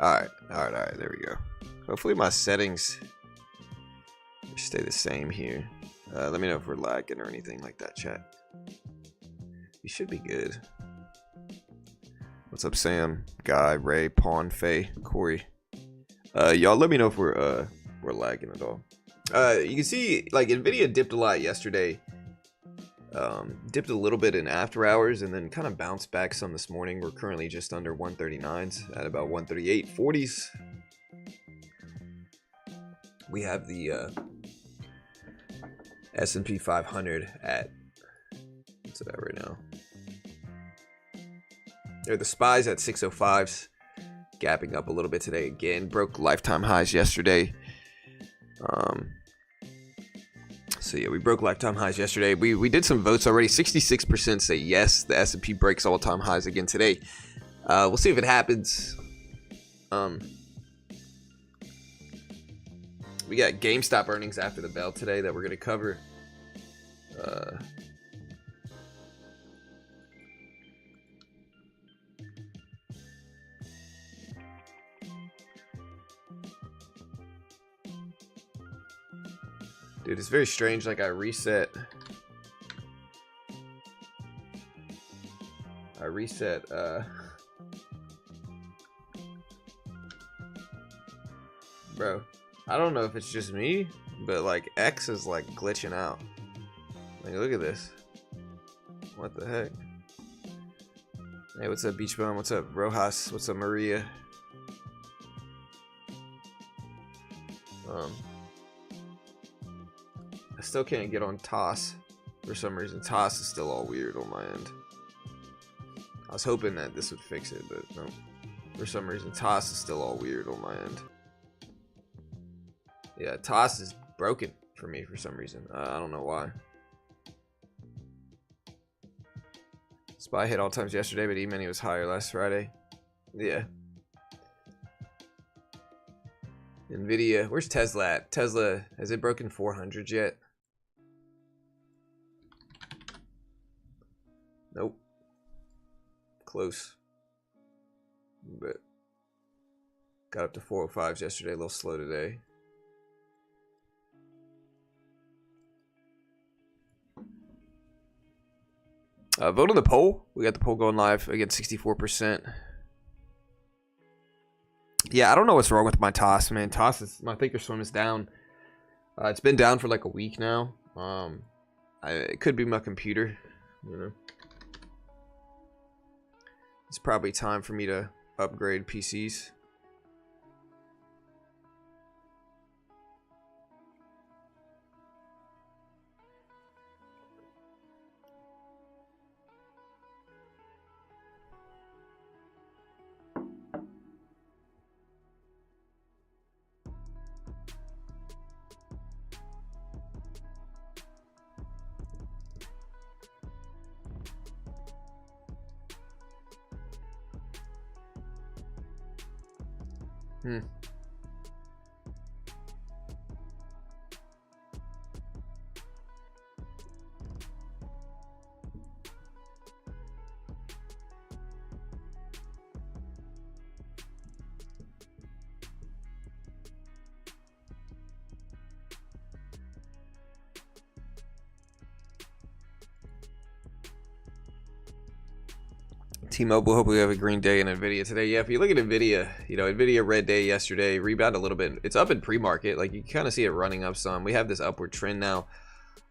All right. There we go. Hopefully my settings stay the same here. Let me know if we're lagging or anything like that, chat. We should be good. What's up, Sam, Guy, Ray, Pawn, Faye, Corey? Y'all let me know if we're lagging at all. You can see like Nvidia dipped a lot yesterday. Dipped a little bit in after hours and then kind of bounced back some this morning. We're currently just under 139s at about 138.40s. We have the S&P 500 at, what's it at right now? They're the SPYs at 605s, gapping up a little bit today again. Broke lifetime highs yesterday. So yeah, we broke lifetime highs yesterday. We did some votes already. 66% say yes, the S&P breaks all-time highs again today. We'll see if it happens. We got GameStop earnings after the bell today that we're going to cover. Dude, it's very strange. Like I reset. Bro, I don't know if it's just me, but like X is like glitching out. Like look at this. What the heck? Hey, what's up, Beach Bum? What's up, Rojas? What's up, Maria? I still can't get on TOS for some reason. TOS is still all weird on my end. I was hoping that this would fix it, but no. For some reason, TOS is still all weird on my end. Yeah, TOS is broken for me for some reason. I don't know why. SPY hit all times yesterday, but E-mini was higher last Friday. Yeah. Nvidia, where's Tesla at? Tesla, has it broken 400 yet? Nope. Close. But got up to 405s yesterday, a little slow today. Vote on the poll. We got the poll going live. Again, 64%. Yeah, I don't know what's wrong with my TOS, man. TOS is, my thinkorswim is down. It's been down for like a week now. It could be my computer, you know. It's probably time for me to upgrade PCs. T-Mobile, hope we have a green day in Nvidia today. Yeah, if you look at Nvidia, you know, Nvidia red day yesterday, rebound a little bit. It's up in pre-market. Like, you can kind of see it running up some. We have this upward trend now.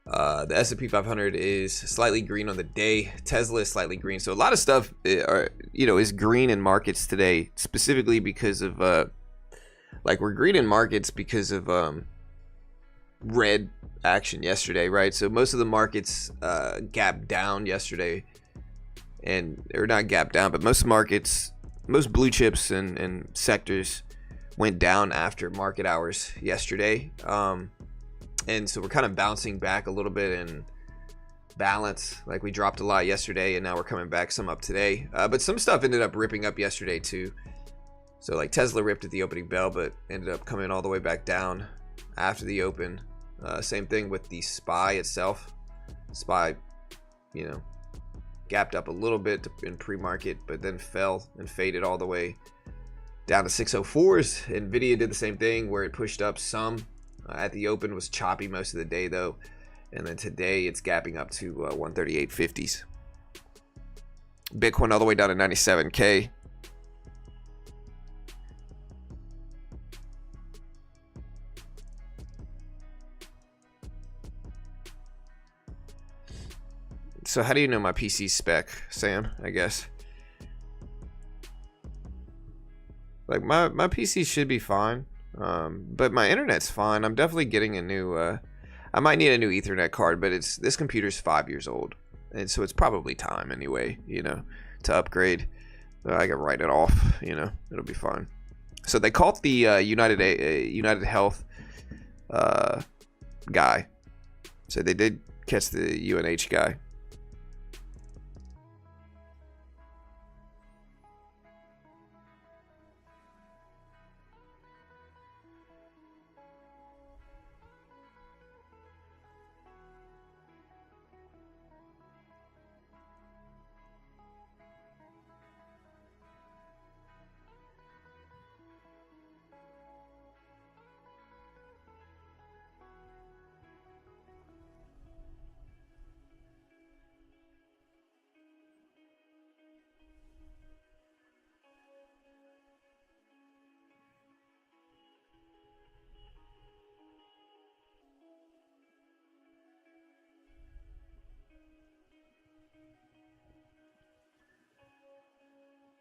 The S&P 500 is slightly green on the day. Tesla is slightly green. So a lot of stuff, is green in markets today, specifically because of, we're green in markets because of red action yesterday, right? So most of the markets gapped down yesterday. And they're not gap down, but most markets, most blue chips and sectors went down after market hours yesterday. And so we're kind of bouncing back a little bit in balance. Like we dropped a lot yesterday and now we're coming back some up today. But some stuff ended up ripping up yesterday too. So like Tesla ripped at the opening bell, but ended up coming all the way back down after the open. Same thing with the SPY itself. SPY, you know, gapped up a little bit in pre-market, but then fell and faded all the way down to 604s. Nvidia did the same thing where it pushed up some at the open, was choppy most of the day though, and then today it's gapping up to 138.50s. Bitcoin all the way down to 97k. So how do you know my PC spec, Sam? I guess like my PC should be fine, but my internet's fine. I'm definitely getting a new I might need a new Ethernet card, but this computer's 5 years old, and so it's probably time anyway, you know, to upgrade. I can write it off, you know, it'll be fine. So they called the United Health guy. So they did catch the UNH guy.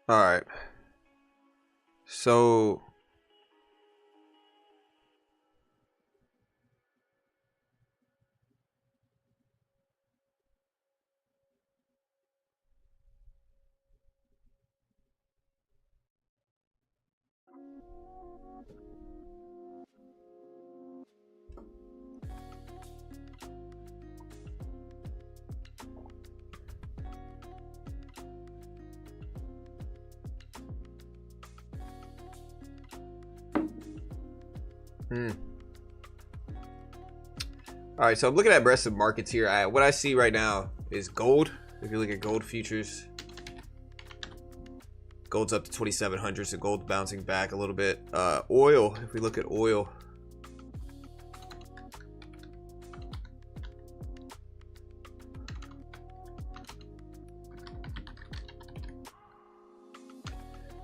All right. So all right, so I'm looking at rest of markets here. What I see right now is gold. If you look at gold futures, gold's up to 2,700, so gold's bouncing back a little bit. Oil, if we look at oil,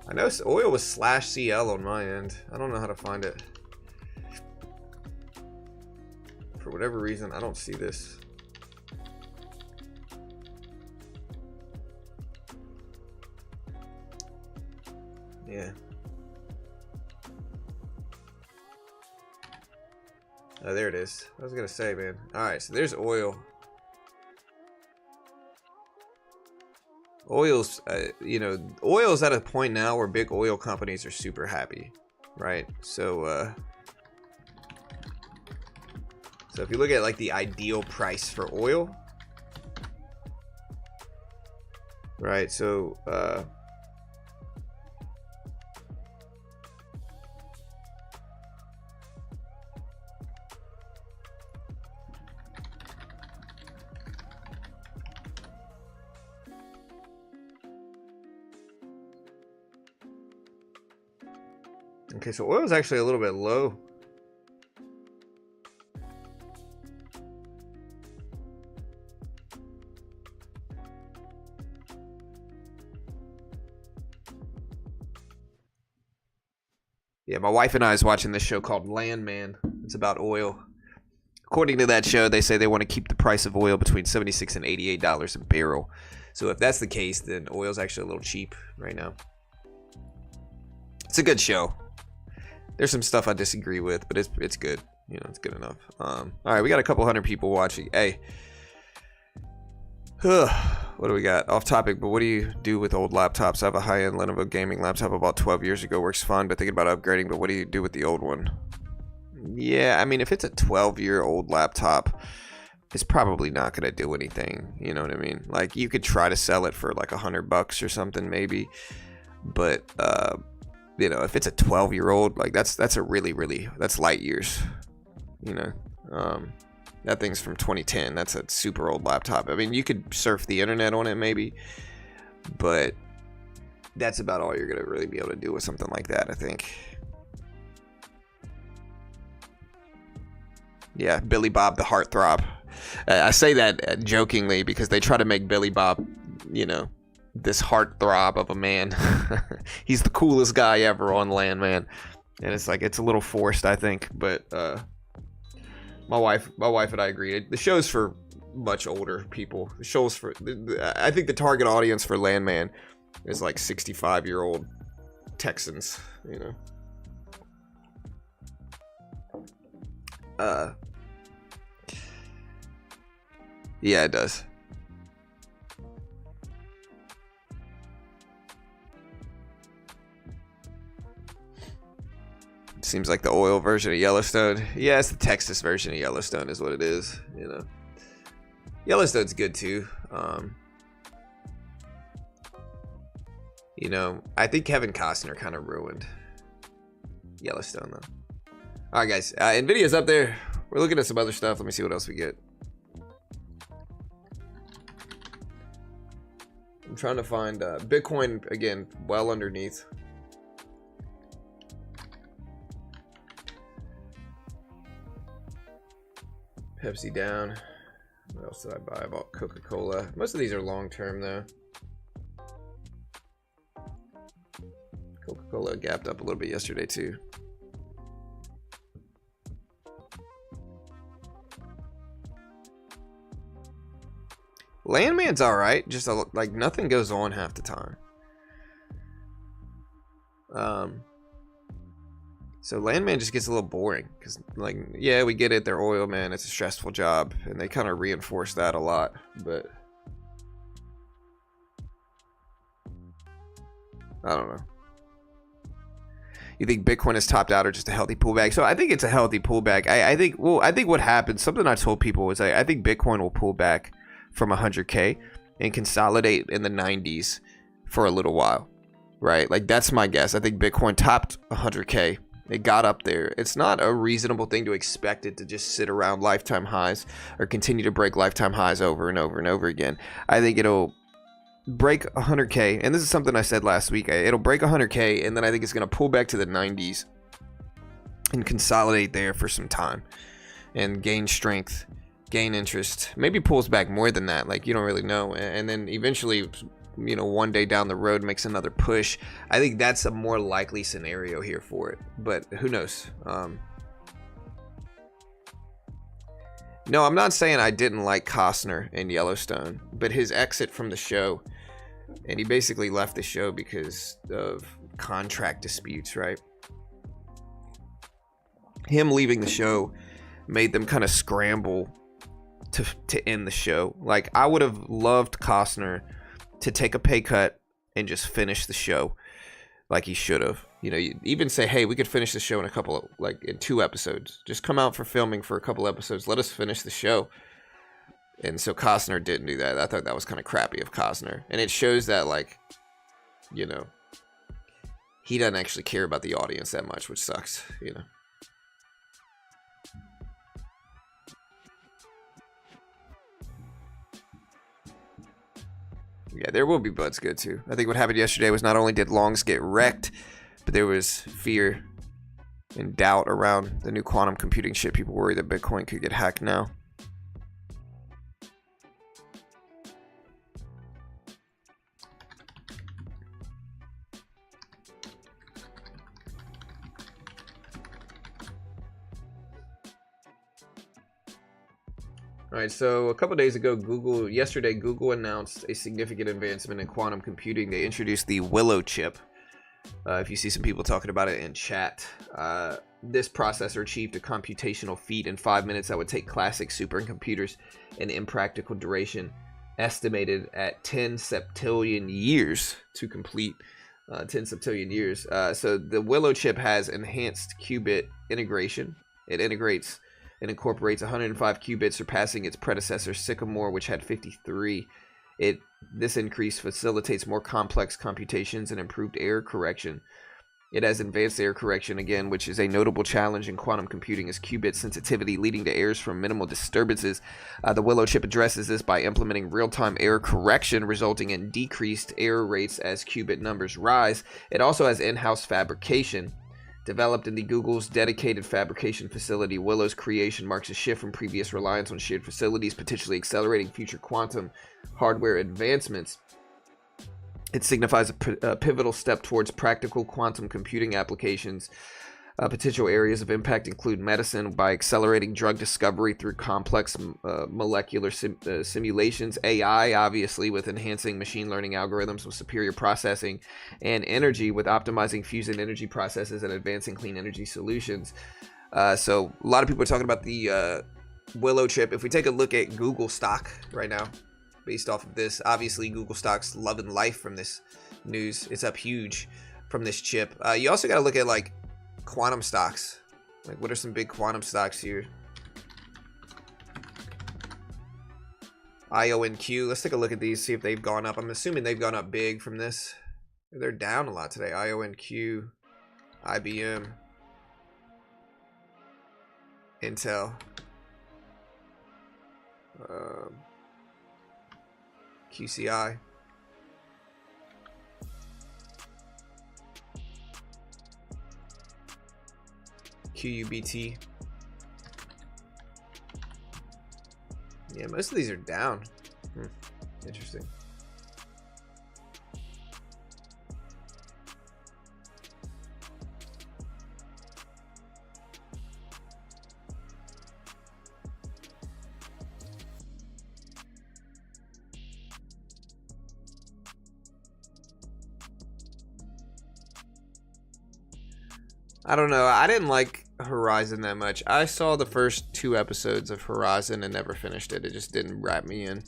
I know oil was /CL on my end. I don't know how to find it. For whatever reason, I don't see this. Yeah. Oh, there it is. I was gonna say, man. All right, so there's oil. Oil's, you know, oil's at a point now where big oil companies are super happy, right? So, so if you look at like the ideal price for oil, right? So, okay, so oil is actually a little bit low. Yeah, my wife and I is watching this show called Landman. It's about oil. According to that show, they say they want to keep the price of oil between $76 and $88 a barrel. So if that's the case, then oil's actually a little cheap right now. It's a good show. There's some stuff I disagree with, but it's good. You know, it's good enough. All right, we got a couple hundred people watching. Hey, what do we got? Off topic, but what do you do with old laptops? I have a high-end Lenovo gaming laptop about 12 years ago. Works fine, but thinking about upgrading. But what do you do with the old one? Yeah, I mean, if it's a 12-year-old laptop, it's probably not going to do anything. You know what I mean? Like, you could try to sell it for like $100 or something, maybe. But you know, if it's a 12-year-old, like that's a really that's light years. You know, that thing's from 2010. That's a super old laptop. I mean, you could surf the internet on it maybe, but that's about all you're gonna really be able to do with something like that, I think. Yeah, Billy Bob the heartthrob. I say that jokingly because they try to make Billy Bob, you know, this heartthrob of a man. He's the coolest guy ever on land, man. And it's like, it's a little forced, I think. But my wife and I agree. The show's for much older people. The show's for, I think the target audience for Landman is like 65-year-old Texans, you know. Yeah, it does. Seems like the oil version of Yellowstone. Yeah, it's the Texas version of Yellowstone is what it is, you know. Yellowstone's good too. You know, I think Kevin Costner kind of ruined Yellowstone though. All right, guys, Nvidia's up there. We're looking at some other stuff. Let me see what else we get. I'm trying to find Bitcoin again, well underneath. Pepsi down. What else did I buy? I bought Coca-Cola. Most of these are long-term though. Coca-Cola gapped up a little bit yesterday too. Landman's all right, just like nothing goes on half the time. So Landman just gets a little boring because, like, yeah, we get it. They're oil, man. It's a stressful job, and they kind of reinforce that a lot. But I don't know. You think Bitcoin is topped out or just a healthy pullback? So I think it's a healthy pullback. I think what happens, something I told people was I think Bitcoin will pull back from 100K and consolidate in the 90s for a little while, right? Like, that's my guess. I think Bitcoin topped 100K. It got up there. It's not a reasonable thing to expect it to just sit around lifetime highs or continue to break lifetime highs over and over and over again. I think it'll break 100K, and this is something I said last week. It'll break 100K, and then I think it's going to pull back to the 90s and consolidate there for some time and gain strength, gain interest. Maybe pulls back more than that. Like, you don't really know. And then eventually, you know, one day down the road makes another push. I think that's a more likely scenario here for it, but who knows? No, I'm not saying I didn't like Costner in Yellowstone, but his exit from the show, and he basically left the show because of contract disputes, right? Him leaving the show made them kind of scramble to end the show. Like, I would have loved Costner to take a pay cut and just finish the show like he should have. You know, you even say, hey, we could finish the show in a couple of, like, in 2 episodes. Just come out for filming for a couple episodes. Let us finish the show. And so Costner didn't do that. I thought that was kind of crappy of Costner. And it shows that, like, you know, he doesn't actually care about the audience that much, which sucks, you know. Yeah, there will be buds good too. I think what happened yesterday was not only did longs get wrecked, but there was fear and doubt around the new quantum computing shit. People worry that Bitcoin could get hacked now. All right, so a couple days ago, yesterday, Google announced a significant advancement in quantum computing. They introduced the Willow chip. If you see some people talking about it in chat, this processor achieved a computational feat in 5 minutes that would take classic supercomputers an impractical duration estimated at 10 septillion years to complete. 10 septillion years. So the Willow chip has enhanced qubit integration. It integrates and incorporates 105 qubits, surpassing its predecessor Sycamore, which had 53. This increase facilitates more complex computations and improved error correction. It has advanced error correction again, which is a notable challenge in quantum computing, as qubit sensitivity, leading to errors from minimal disturbances. The Willow chip addresses this by implementing real-time error correction, resulting in decreased error rates as qubit numbers rise. It also has in-house fabrication. Developed in the Google's dedicated fabrication facility, Willow's creation marks a shift from previous reliance on shared facilities, potentially accelerating future quantum hardware advancements. It signifies a pivotal step towards practical quantum computing applications. Potential areas of impact include medicine by accelerating drug discovery through complex molecular simulations, AI, obviously, with enhancing machine learning algorithms with superior processing, and energy with optimizing fusion energy processes and advancing clean energy solutions. So a lot of people are talking about the Willow chip. If we take a look at Google stock right now, based off of this, obviously Google stock's loving life from this news. It's up huge from this chip. You also got to look at like quantum stocks. Like, what are some big quantum stocks here? IONQ. Let's take a look at these, see if they've gone up. I'm assuming they've gone up big from this. They're down a lot today. IONQ, IBM, Intel, QCI, QUBT. Yeah, most of these are down. Interesting. I don't know. I didn't like Horizon that much. I saw the first 2 episodes of Horizon and never finished it. It just didn't wrap me in.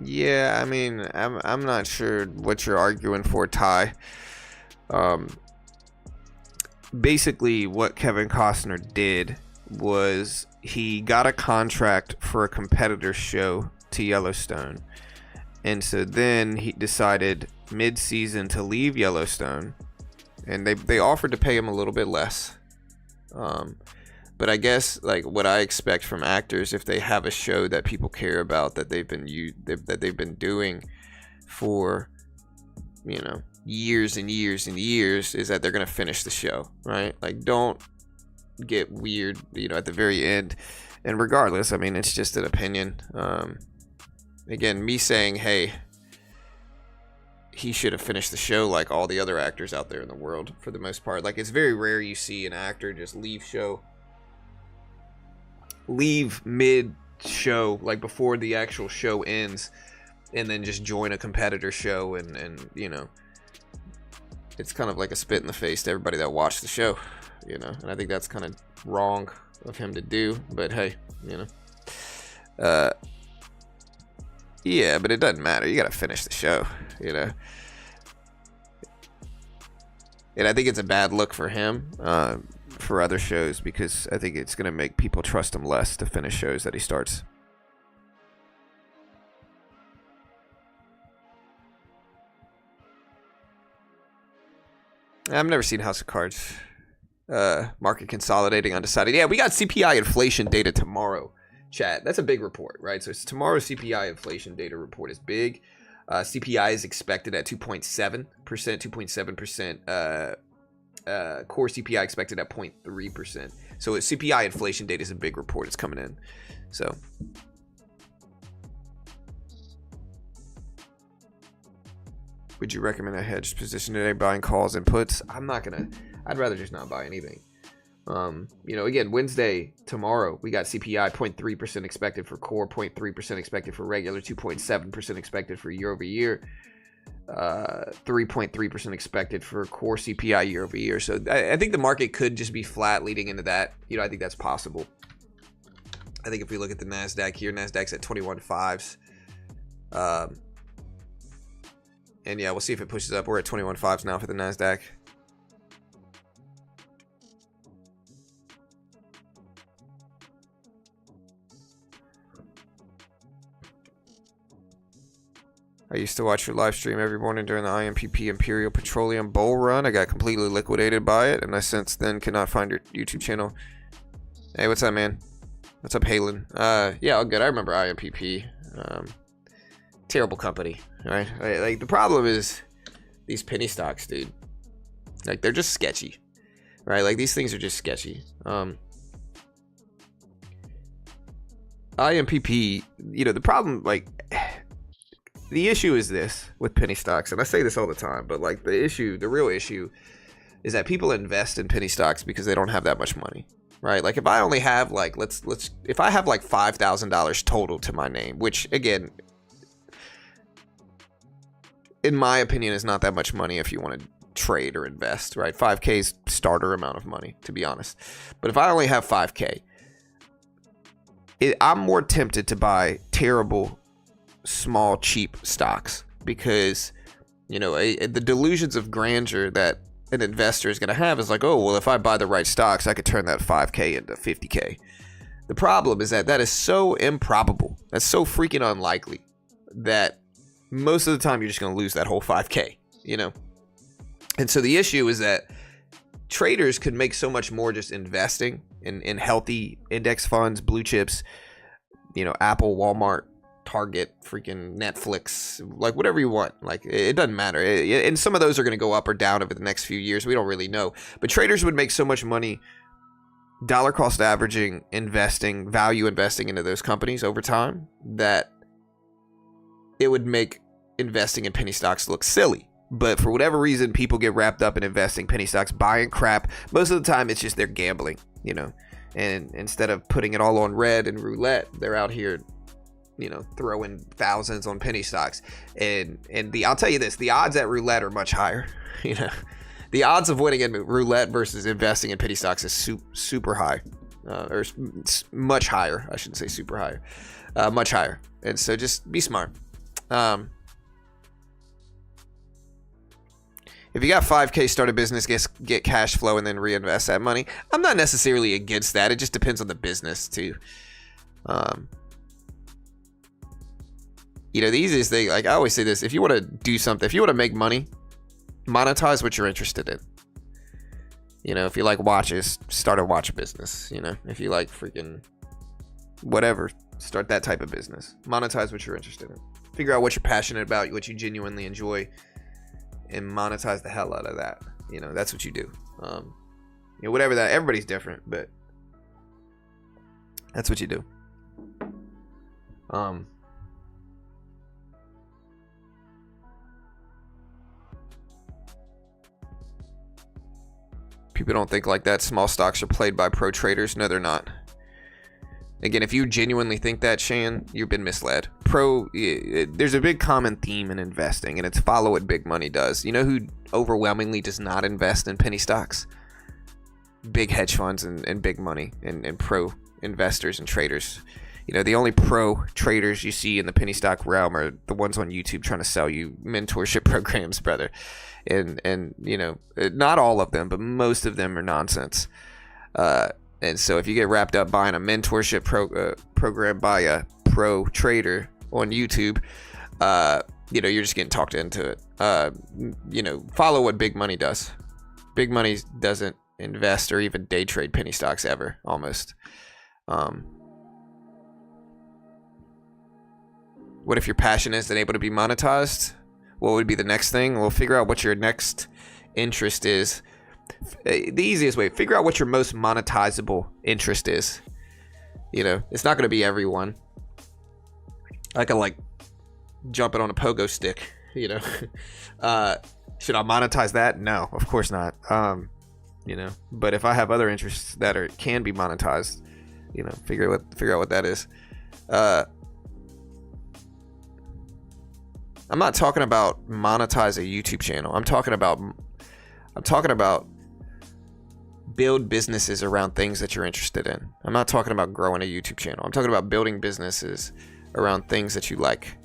Yeah, I mean, I'm not sure what you're arguing for, Ty. Basically, what Kevin Costner did was he got a contract for a competitor show to Yellowstone, and so then he decided mid-season to leave Yellowstone, and they offered to pay him a little bit less. But I guess, like, what I expect from actors, if they have a show that people care about, that they've been doing for, you know, years and years and years, is that they're gonna finish the show, right? Like, don't get weird, you know, at the very end. And regardless, I mean, it's just an opinion. Again, me saying, hey, he should have finished the show like all the other actors out there in the world, for the most part. Like, it's very rare you see an actor just leave mid-show, like before the actual show ends, and then just join a competitor show, and you know, it's kind of like a spit in the face to everybody that watched the show, you know. And I think that's kind of wrong of him to do, but hey, you know, yeah, but it doesn't matter. You gotta finish the show, you know. And I think it's a bad look for him, for other shows, because I think it's going to make people trust him less to finish shows that he starts. I've never seen House of Cards. Market consolidating, undecided. Yeah, we got CPI inflation data tomorrow, chat. That's a big report, right? So it's tomorrow's CPI inflation data report is big. CPI is expected at 2.7%, 2.7%. Core CPI expected at 0.3%. So CPI inflation data is a big report. It's coming in. So would you recommend a hedged position today, buying calls and puts? I'd rather just not buy anything. You know, again, Wednesday, tomorrow, we got CPI 0.3% expected for core, 0.3% expected for regular, 2.7% expected for year over year. 3.3% expected for core CPI year over year. So I think the market could just be flat leading into that. You know, I think that's possible. I think if we look at the Nasdaq here, Nasdaq's at 21.5s. And yeah, we'll see if it pushes up. We're at 21.5s now for the Nasdaq. I used to watch your live stream every morning during the IMPP Imperial Petroleum Bull Run. I got completely liquidated by it, and I since then cannot find your YouTube channel. Hey, what's up, man? What's up, Halen? Yeah, all good. I remember IMPP. Terrible company, right? Like, the problem is these penny stocks, dude. Like, they're just sketchy, right? Like, these things are just sketchy. IMPP, you know, the problem, like... The issue is this with penny stocks, and I say this all the time, but like the real issue is that people invest in penny stocks because they don't have that much money, right? Like if I only have like, if I have like $5,000 total to my name, which again, in my opinion, is not that much money if you want to trade or invest, right? 5K is starter amount of money, to be honest. But if I only have 5K, I'm more tempted to buy terrible, small, cheap stocks because, you know, the delusions of grandeur that an investor is going to have is like, oh, well, if I buy the right stocks, I could turn that 5K into 50K. The problem is that is so improbable. That's so freaking unlikely that most of the time you're just going to lose that whole 5K, you know? And so the issue is that traders could make so much more just investing in healthy index funds, blue chips, you know, Apple, Walmart, Target, freaking Netflix, like whatever you want. Like it doesn't matter. And some of those are going to go up or down over the next few years. We don't really know. But traders would make so much money dollar cost averaging, investing, value investing into those companies over time that it would make investing in penny stocks look silly. But for whatever reason, people get wrapped up in investing penny stocks, buying crap. Most of the time, it's just they're gambling, you know. And instead of putting it all on red and roulette, they're out here, you know, throwing thousands on penny stocks. And I'll tell you this, the odds at roulette are much higher. You know, the odds of winning in roulette versus investing in penny stocks is super high, or much higher. I shouldn't say super higher, much higher. And so just be smart. If you got 5K, start a business, get cash flow, and then reinvest that money. I'm not necessarily against that. It just depends on the business too. You know, the easiest thing, like I always say this, if you want to do something, if you want to make money, monetize what you're interested in. You know, if you like watches, start a watch business. You know, if you like freaking whatever, start that type of business. Monetize what you're interested in. Figure out what you're passionate about, what you genuinely enjoy, and monetize the hell out of that. You know, that's what you do. You know, whatever that, everybody's different, but that's what you do. People don't think like that. Small stocks are played by pro traders. No, they're not. Again, if you genuinely think that, Shan, you've been misled. There's a big common theme in investing, and it's follow what big money does. You know who overwhelmingly does not invest in penny stocks? Big hedge funds and big money and pro investors and traders. You know, the only pro traders you see in the penny stock realm are the ones on YouTube trying to sell you mentorship programs, brother. And you know, not all of them, but most of them are nonsense. And so if you get wrapped up buying a mentorship program by a pro trader on YouTube, you know, you're just getting talked into it. You know, follow what big money does. Big money doesn't invest or even day trade penny stocks ever, almost. What if your passion isn't able to be monetized? What would be the next thing? Well, figure out what your next interest is. The easiest way, figure out what your most monetizable interest is. You know, it's not going to be everyone. I can like jumping on a pogo stick, you know. Should I monetize that? No, of course not. You know, but if I have other interests that can be monetized, you know, figure out what that is. I'm not talking about monetize a YouTube channel. I'm talking about build businesses around things that you're interested in. I'm not talking about growing a YouTube channel. I'm talking about building businesses around things that you like.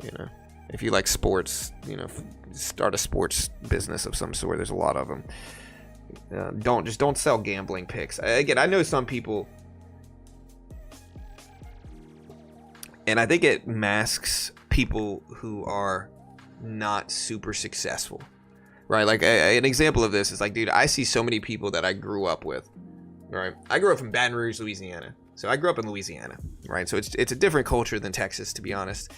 You know, if you like sports, you know, start a sports business of some sort. There's a lot of them. Don't sell gambling picks. Again, I know some people, and I think it masks people who are not super successful, right? Like an example of this is like, dude, I see so many people that I grew up with, right? I grew up in Baton Rouge, Louisiana. So I grew up in Louisiana, right? So it's a different culture than Texas, to be honest,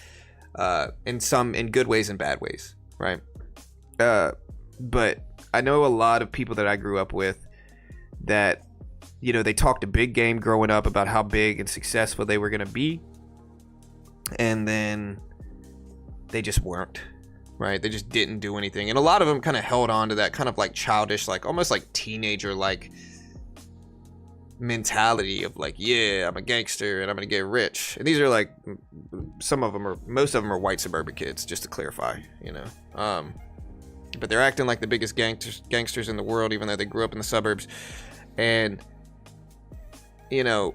in good ways and bad ways, right? But I know a lot of people that I grew up with that, you know, they talked a big game growing up about how big and successful they were going to be. And then they just weren't, right? They just didn't do anything. And a lot of them kind of held on to that kind of like childish, like almost like teenager, like mentality of like, yeah, I'm a gangster and I'm going to get rich. And these are like, most of them are white suburban kids, just to clarify, you know. But they're acting like the biggest gangsters in the world, even though they grew up in the suburbs. And, you know,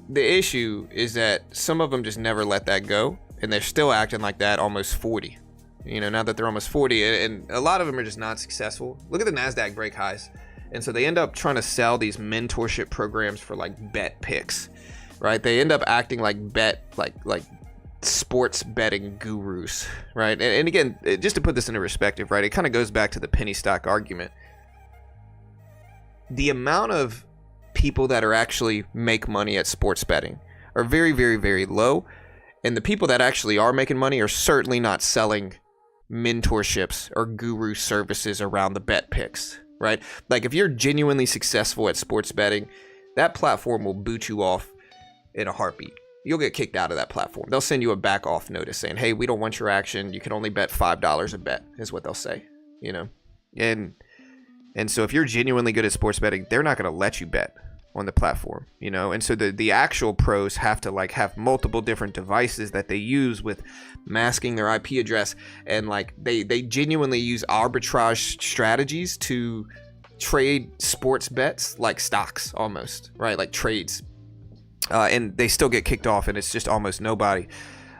the issue is that some of them just never let that go. And they're still acting like that almost 40. You know, now that they're almost 40. And a lot of them are just not successful. Look at the Nasdaq break highs. And so they end up trying to sell these mentorship programs for like bet picks, right? They end up acting like sports betting gurus, right? And again, just to put this into perspective, right, it kind of goes back to the penny stock argument. The amount of people that are actually make money at sports betting are very, very, very low, and the people that actually are making money are certainly not selling mentorships or guru services around the bet picks, right? Like if you're genuinely successful at sports betting, that platform will boot you off in a heartbeat. You'll get kicked out of that platform. They'll send you a back off notice saying, hey, we don't want your action. You can only bet $5 a bet, is what they'll say, you know? And so if you're genuinely good at sports betting, they're not going to let you bet on the platform, you know? And so the actual pros have to like have multiple different devices that they use with masking their IP address. And like they genuinely use arbitrage strategies to trade sports bets like stocks almost, right? Like trades. And they still get kicked off, and it's just almost nobody.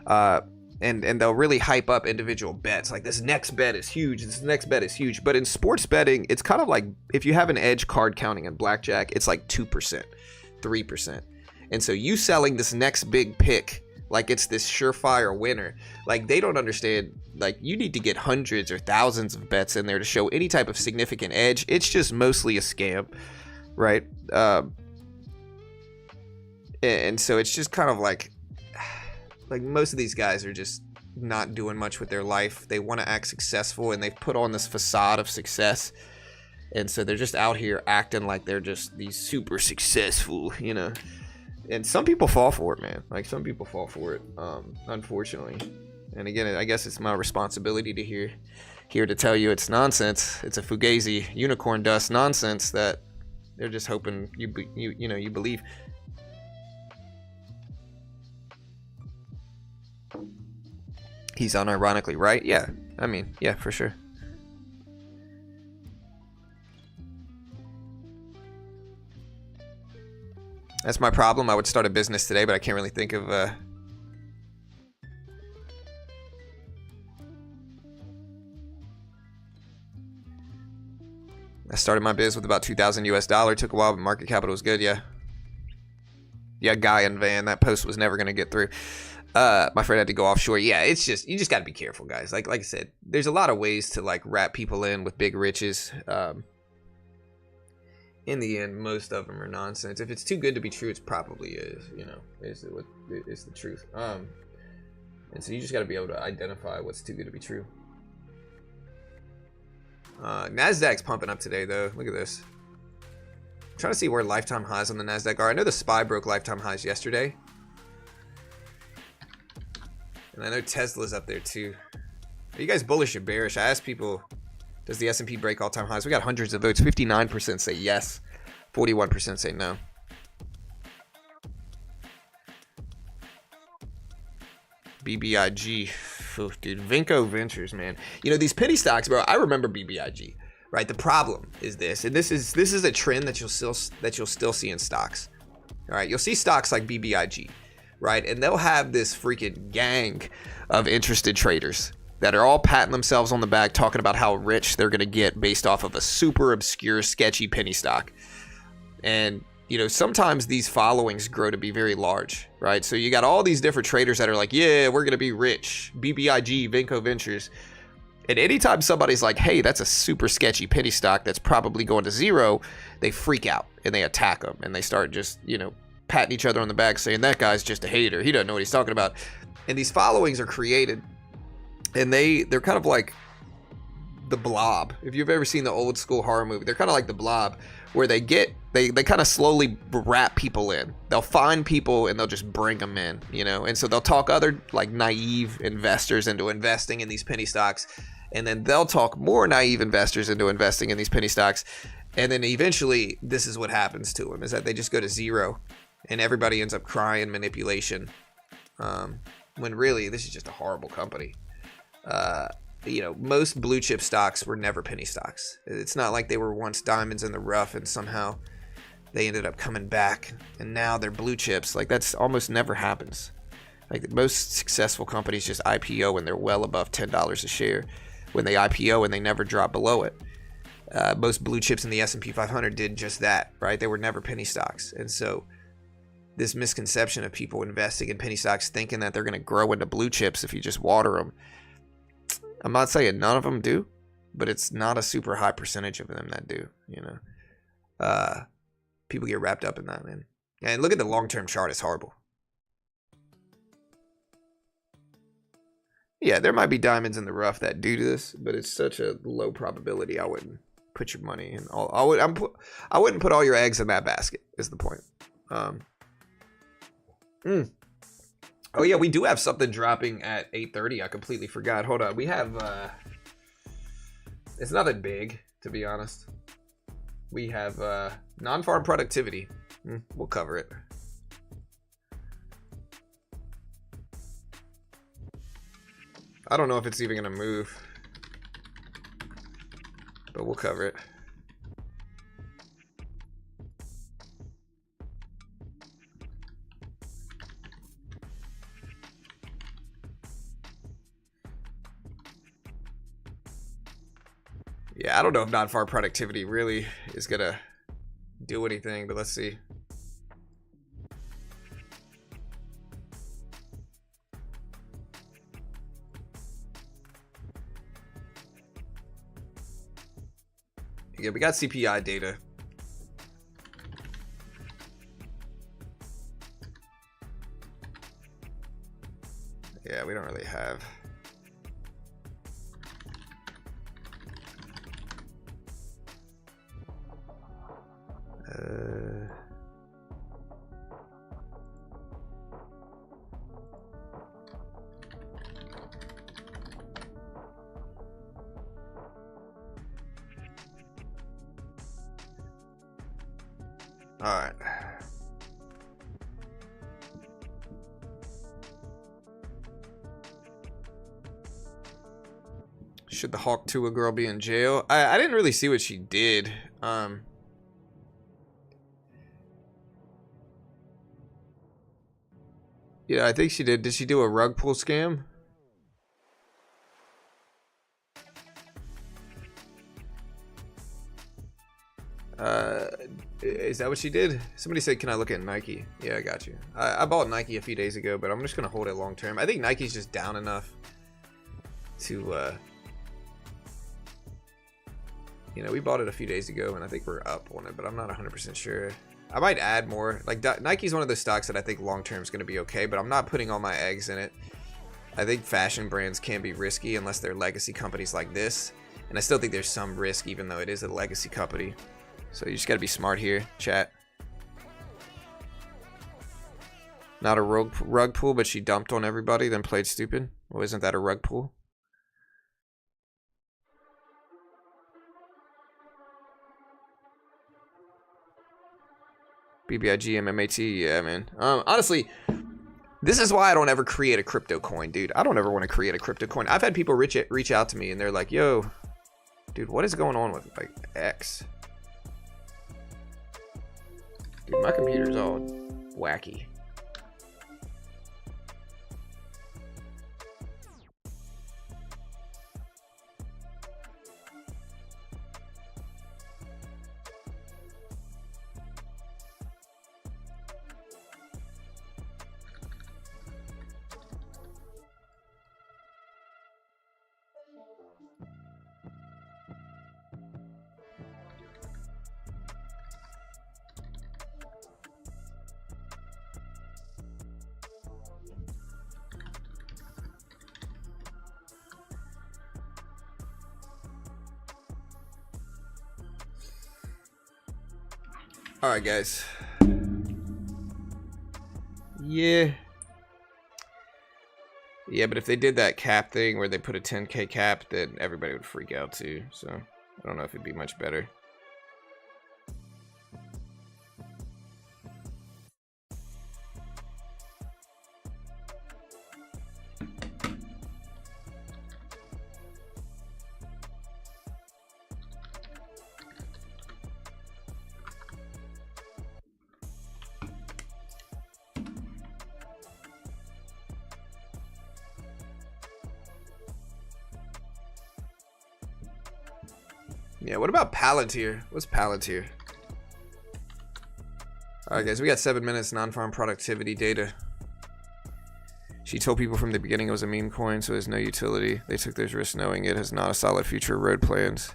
And they'll really hype up individual bets. Like this next bet is huge. This next bet is huge. But in sports betting, it's kind of like if you have an edge card counting in blackjack, it's like 2%, 3%. And so you selling this next big pick like it's this surefire winner. Like they don't understand. Like you need to get hundreds or thousands of bets in there to show any type of significant edge. It's just mostly a scam, right? And so it's just kind of like most of these guys are just not doing much with their life. They want to act successful, and they've put on this facade of success. And so they're just out here acting like they're just these super successful, you know. And some people fall for it, man. Like some people fall for it, unfortunately. And again, I guess it's my responsibility to here to tell you it's nonsense. It's a fugazi unicorn dust nonsense that they're just hoping you believe. He's unironically right. Yeah, I mean, yeah, for sure. That's my problem. I would start a business today, but I can't really think of I started my biz with about $2,000 US. Took a while, but market capital was good. Yeah, Guy and Van. That post was never gonna get through. My friend had to go offshore. Yeah, it's just, you just got to be careful, guys. Like I said, there's a lot of ways to like wrap people in with big riches. In the end, most of them are nonsense. If it's too good to be true, it probably is, you know, is the truth. And so you just got to be able to identify what's too good to be true. Nasdaq's pumping up today, though. Look at this. I'm trying to see where lifetime highs on the Nasdaq are. I know the SPY broke lifetime highs yesterday. And I know Tesla's up there too. Are you guys bullish or bearish? I asked people, does the S&P break all-time highs? We got hundreds of votes. 59% say yes. 41% say no. BBIG. Oof, dude, Vinco Ventures, man. You know, these penny stocks, bro, I remember BBIG, right? The problem is this, and this is a trend that you'll still see in stocks. All right, you'll see stocks like BBIG, right? And they'll have this freaking gang of interested traders that are all patting themselves on the back, talking about how rich they're going to get based off of a super obscure, sketchy penny stock. And, you know, sometimes these followings grow to be very large, right? So you got all these different traders that are like, yeah, we're going to be rich. BBIG, Vinco Ventures. And anytime somebody's like, hey, that's a super sketchy penny stock that's probably going to zero, they freak out and they attack them and they start just, you know, patting each other on the back saying that guy's just a hater. He doesn't know what he's talking about. And these followings are created and they're kind of like the Blob. If you've ever seen the old school horror movie, they're kind of like the Blob, where they kind of slowly wrap people in. They'll find people and they'll just bring them in, you know? And so they'll talk other like naive investors into investing in these penny stocks. And then they'll talk more naive investors into investing in these penny stocks. And then eventually this is what happens to them, is that they just go to zero and everybody ends up crying manipulation. When really this is just a horrible company. You know, most blue chip stocks were never penny stocks. It's not like they were once diamonds in the rough and somehow they ended up coming back and now they're blue chips. Like, that's almost never happens. Like, most successful companies just IPO and they're well above $10 a share when they IPO and they never drop below it. Most blue chips in the S&P 500 did just that, right? They were never penny stocks. And so this misconception of people investing in penny stocks thinking that they're going to grow into blue chips if you just water them. I'm not saying none of them do, but it's not a super high percentage of them that do, you know. People get wrapped up in that, man. And look at the long-term chart. It's horrible. Yeah, there might be diamonds in the rough that do this, but it's such a low probability. I wouldn't put your money in. I wouldn't put all your eggs in that basket, is the point. Oh yeah, we do have something dropping at 8:30. I completely forgot. Hold on. We have it's nothing big, to be honest. We have non-farm productivity. We'll cover it. I don't know if it's even gonna move, but we'll cover it. Yeah, I don't know if non-farm productivity really is gonna do anything, but let's see. Yeah, we got CPI data. Yeah, we don't really have. All right. Should the Hawk Tua girl be in jail? I didn't really see what she did. Yeah, I think she did. Did she do a rug pull scam? Is that what she did? Somebody said, can I look at Nike? Yeah, I got you. I bought Nike a few days ago, but I'm just going to hold it long term. I think Nike's just down enough to, you know, we bought it a few days ago, and I think we're up on it, but I'm not 100% sure. I might add more. Like, Nike's one of those stocks that I think long term is going to be okay, but I'm not putting all my eggs in it. I think fashion brands can be risky unless they're legacy companies like this. And I still think there's some risk, even though it is a legacy company. So you just got to be smart here, chat. Not a rug pull, but she dumped on everybody, then played stupid. Well, isn't that a rug pull? BBIG, MMAT, yeah, man. Honestly, this is why I don't ever create a crypto coin, dude. I don't ever want to create a crypto coin. I've had people reach out to me, and they're like, yo, Dude, what is going on with like X? Dude, my computer's all wacky. All right, guys. Yeah, but if they did that cap thing where they put a 10K cap, then everybody would freak out too. So I don't know if it'd be much better. Yeah, what about Palantir? What's Palantir? Alright guys, we got 7 minutes non-farm productivity data. She told people from the beginning it was a meme coin, so it has no utility. They took those risks knowing it has not a solid future road plans.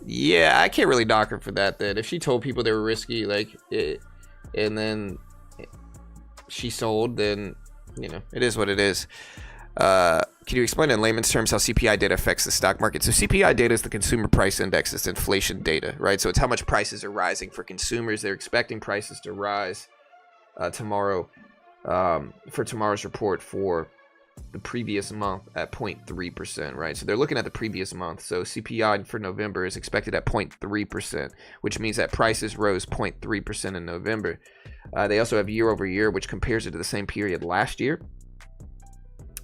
Yeah, I can't really knock her for that then. If she told people they were risky, like, and then she sold, then, you know, it is what it is. Can you explain in layman's terms how CPI data affects the stock market? So CPI data is the consumer price index. It's inflation data, right? So it's how much prices are rising for consumers. They're expecting prices to rise tomorrow for tomorrow's report for the previous month at 0.3%, right? So they're looking at the previous month. So CPI for November is expected at 0.3%, which means that prices rose 0.3% in November. They also have year over year, which compares it to the same period last year.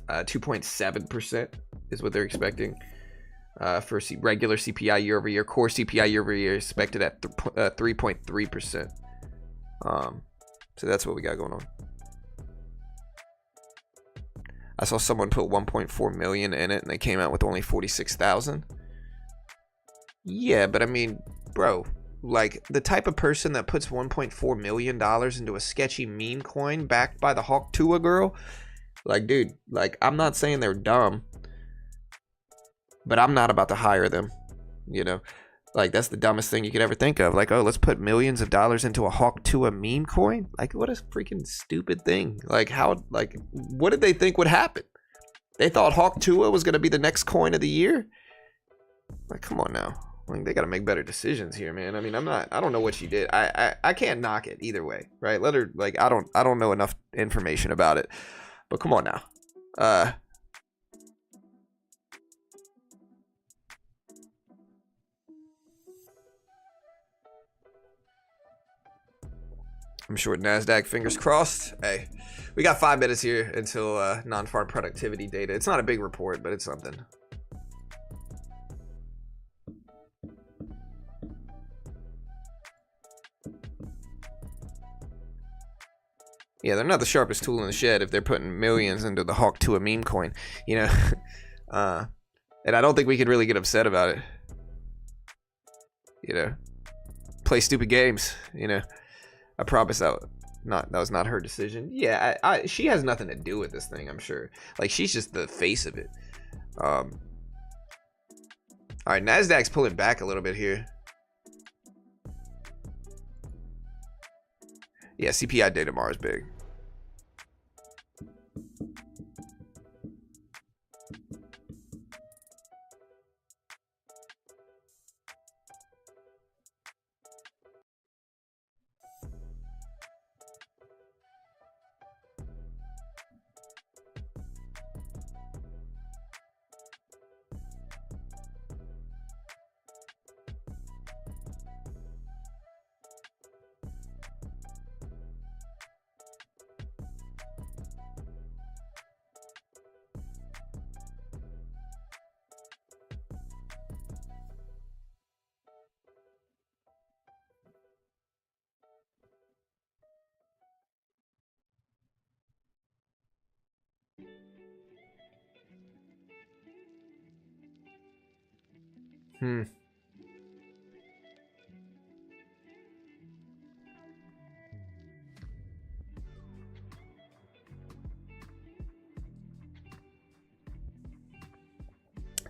2.7% is what they're expecting for regular CPI year over year. Core CPI year over year is expected at 3.3%. So that's what we got going on. I saw someone put 1.4 million in it and they came out with only 46,000. Yeah, but I mean, bro, like the type of person that puts 1.4 million dollars into a sketchy meme coin backed by the Hawk Tua girl, like, dude, like, I'm not saying they're dumb, but I'm not about to hire them, you know? Like, that's the dumbest thing you could ever think of. Like, oh, let's put millions of dollars into a Hawk Tua meme coin? Like, what a freaking stupid thing. Like, how, like, what did they think would happen? They thought Hawk Tua was going to be the next coin of the year? Like, come on now. Like, they got to make better decisions here, man. I mean, I don't know what she did. I can't knock it either way, right? Let her, like, I don't know enough information about it. But come on now. I'm sure Nasdaq, fingers crossed. Hey, we got 5 minutes here until non-farm productivity data. It's not a big report, but it's something. Yeah, they're not the sharpest tool in the shed if they're putting millions into the Hawk Tua meme coin, you know. And I don't think we could really get upset about it. You know, play stupid games. You know, I promise that was not her decision. Yeah, she has nothing to do with this thing. I'm sure. Like, she's just the face of it. All right, Nasdaq's pulling back a little bit here. Yeah, CPI data tomorrow is big.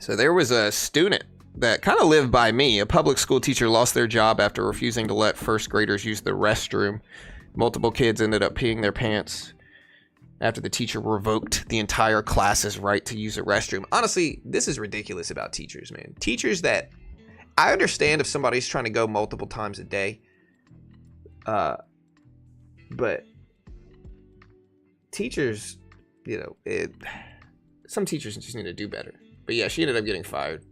So there was a student that kind of lived by me. A public school teacher lost their job after refusing to let first graders use the restroom. Multiple kids ended up peeing their pants after the teacher revoked the entire class's right to use a restroom. Honestly, this is ridiculous about teachers, man. Teachers that, I understand if somebody's trying to go multiple times a day, but teachers, you know, some teachers just need to do better. But yeah, she ended up getting fired.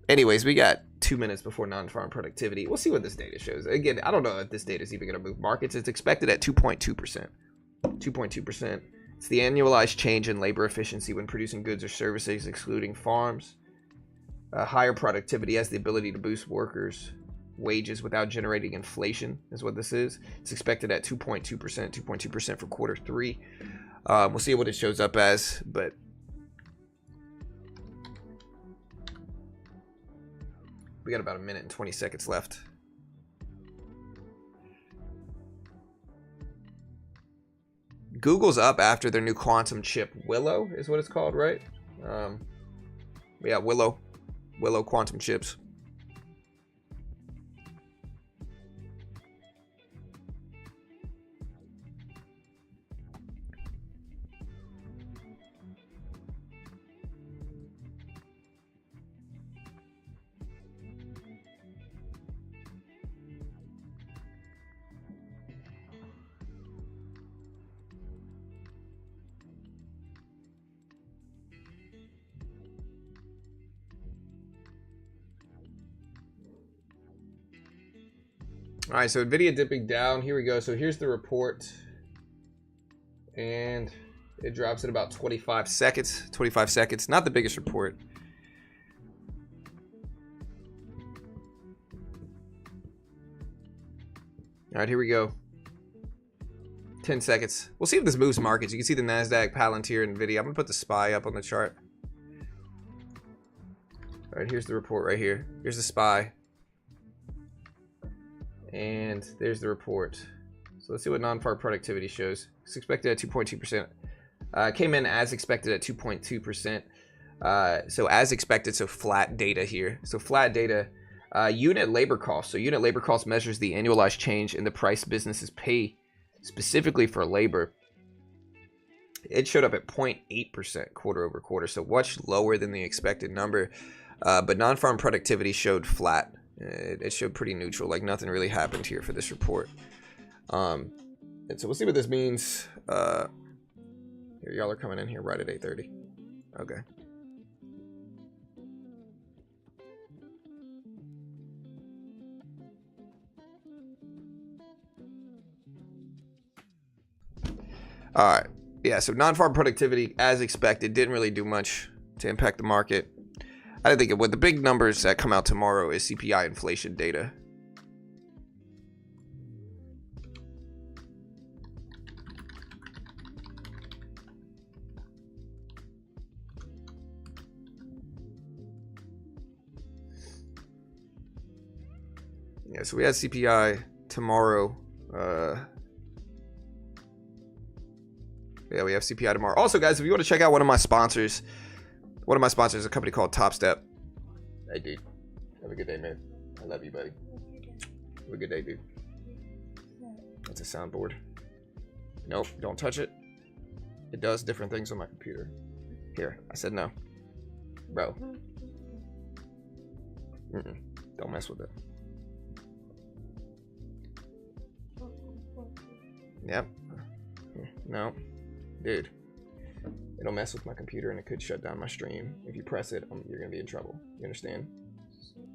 Anyways, we got 2 minutes before non-farm productivity. We'll see what this data shows. Again, I don't know if this data is even going to move markets. It's expected at 2.2%. 2.2%. It's the annualized change in labor efficiency when producing goods or services, excluding farms. Higher productivity has the ability to boost workers' wages without generating inflation, is what this is. It's expected at 2.2%, 2.2% for quarter 3. We'll see what it shows up as, but we got about a minute and 20 seconds left. Google's up after their new quantum chip. Willow is what it's called, right? Yeah, Willow quantum chips. All right, so Nvidia dipping down. Here we go. So here's the report. And it drops in about 25 seconds. 25 seconds. Not the biggest report. All right, here we go. 10 seconds. We'll see if this moves markets. You can see the Nasdaq, Palantir, and Nvidia. I'm going to put the SPY up on the chart. All right, here's the report right here. Here's the SPY. And there's the report. So let's see what non-farm productivity shows. It's expected at 2.2%. Came in as expected at 2.2%. So as expected, so flat data here. So flat data. Unit labor cost. So unit labor cost measures the annualized change in the price businesses pay specifically for labor. It showed up at 0.8% quarter over quarter. So much lower than the expected number. But non-farm productivity showed flat. It showed pretty neutral, like nothing really happened here for this report. And so we'll see what this means. Here, y'all are coming in here right at 8:30. Okay. All right. Yeah, so non-farm productivity, as expected, didn't really do much to impact the market. I think what the big numbers that come out tomorrow is CPI inflation data. Yeah, so we had CPI tomorrow. Yeah, we have CPI tomorrow. Also, guys, if you want to check out one of my sponsors is a company called Top Step. Hey, dude. Have a good day, man. I love you, buddy. Have a good day, dude. That's a soundboard. Nope, don't touch it. It does different things on my computer. Here, I said no. Bro. Don't mess with it. Yep. No. Dude. It'll mess with my computer and it could shut down my stream. If you press it, you're going to be in trouble. You understand?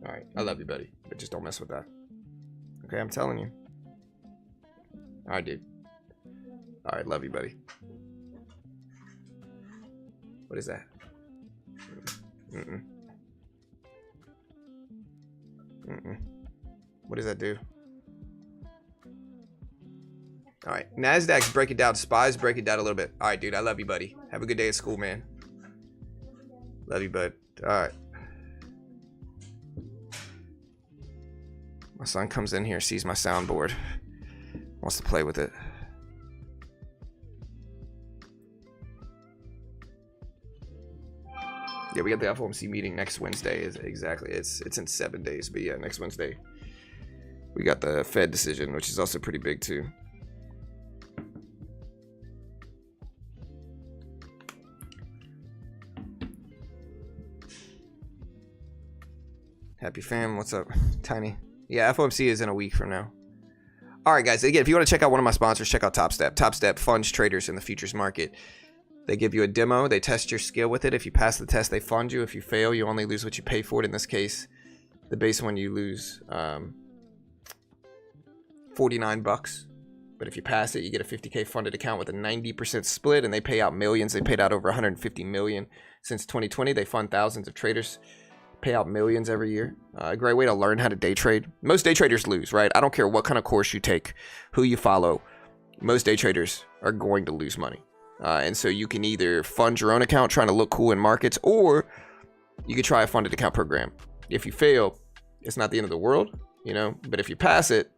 Alright, I love you, buddy. But just don't mess with that. Okay, I'm telling you. Alright, dude. Alright, love you, buddy. What is that? What does that do? All right, Nasdaq's breaking down. SPY's breaking down a little bit. All right, dude, I love you, buddy. Have a good day at school, man. Love you, bud. All right. My son comes in here, sees my soundboard, wants to play with it. Yeah, we got the FOMC meeting next Wednesday. Exactly. It's in 7 days, but yeah, next Wednesday we got the Fed decision, which is also pretty big too. Happy fam, what's up? Tiny. Yeah, FOMC is in a week from now. All right, guys. Again, if you want to check out one of my sponsors, check out TopStep. TopStep funds traders in the futures market. They give you a demo. They test your skill with it. If you pass the test, they fund you. If you fail, you only lose what you pay for it. In this case, the base one, you lose $49. But if you pass it, you get a 50K funded account with a 90% split, and they pay out millions. They paid out over 150 million since 2020. They fund thousands of traders, pay out millions every year. A great way to learn how to day trade. Most day traders lose, right? I don't care what kind of course you take, who you follow. Most day traders are going to lose money. And so you can either fund your own account trying to look cool in markets, or you could try a funded account program. If you fail, it's not the end of the world, you know, but if you pass it,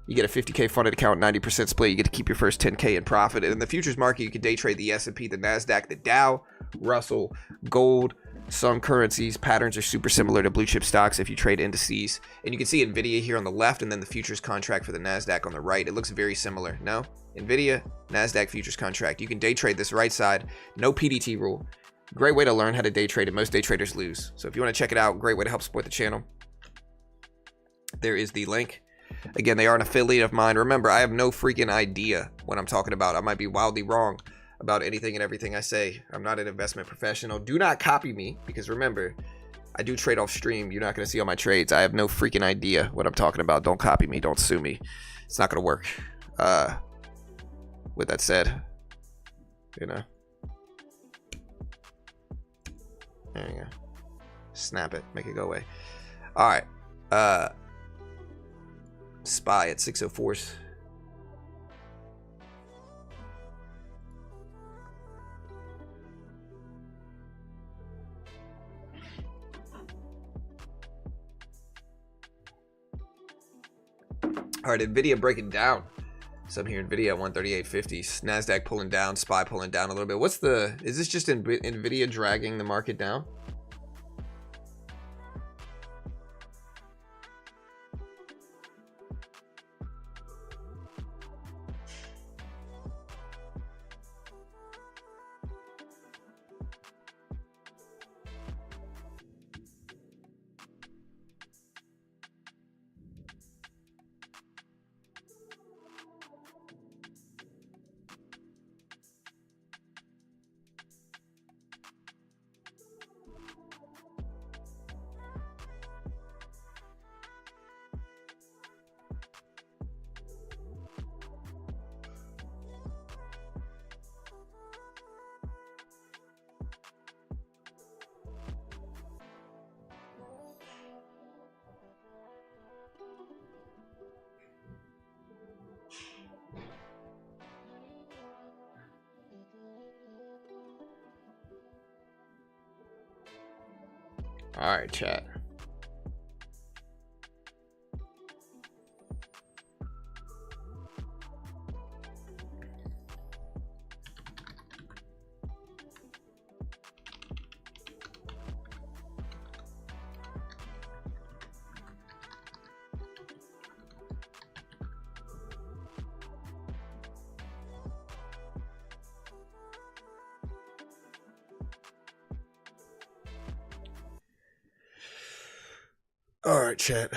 you get a 50K funded account, 90% split. You get to keep your first 10K in profit. And in the futures market, you can day trade the S&P, the Nasdaq, the Dow, Russell, gold, some currencies. Patterns are super similar to blue chip stocks if you trade indices. And you can see NVIDIA here on the left, and then the futures contract for the Nasdaq on the right. It looks very similar. No? NVIDIA, Nasdaq futures contract. You can day trade this right side. No PDT rule. Great way to learn how to day trade, and most day traders lose. So if you want to check it out, great way to help support the channel. There is the link. Again, they are an affiliate of mine. Remember, I have no freaking idea what I'm talking about. I might be wildly wrong about anything and everything I say. I'm not an investment professional. Do not copy me, because remember, I do trade off stream. You're not going to see all my trades. I have no freaking idea what I'm talking about. Don't copy me. Don't sue me. It's not going to work. With that said, you know, there you go. Snap it. Make it go away. All right. SPY at 604s. All right, NVIDIA breaking down. So I'm here, NVIDIA at 138.50. Nasdaq pulling down, SPY pulling down a little bit. Is this just NVIDIA dragging the market down? All right, chat. All right, chat.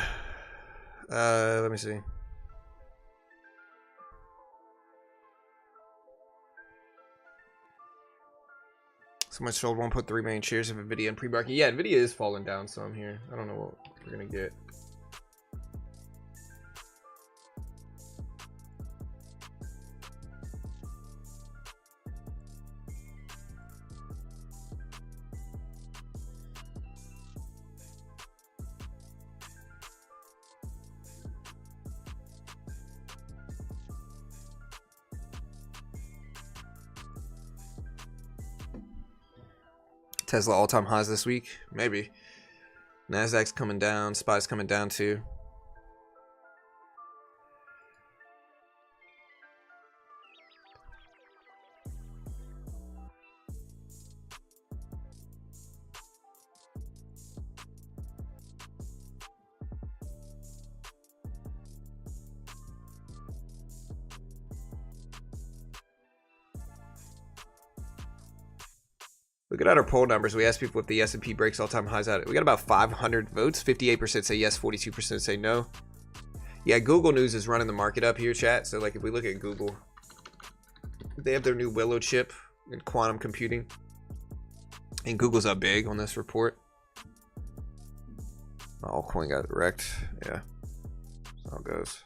Let me see. Someone sold 1.3 million shares of NVIDIA in pre-market. Yeah, NVIDIA is falling down some here. I don't know what we're gonna get. Tesla all-time highs this week, maybe. Nasdaq's coming down, SPY's coming down too. Looking at our poll numbers, we asked people if the S&P breaks all-time highs out. We got about 500 votes. 58% say yes, 42% say no. Yeah, Google News is running the market up here, chat. So, like, if we look at Google, they have their new Willow chip in quantum computing. And Google's up big on this report. Altcoin got wrecked. Yeah, that's how it goes.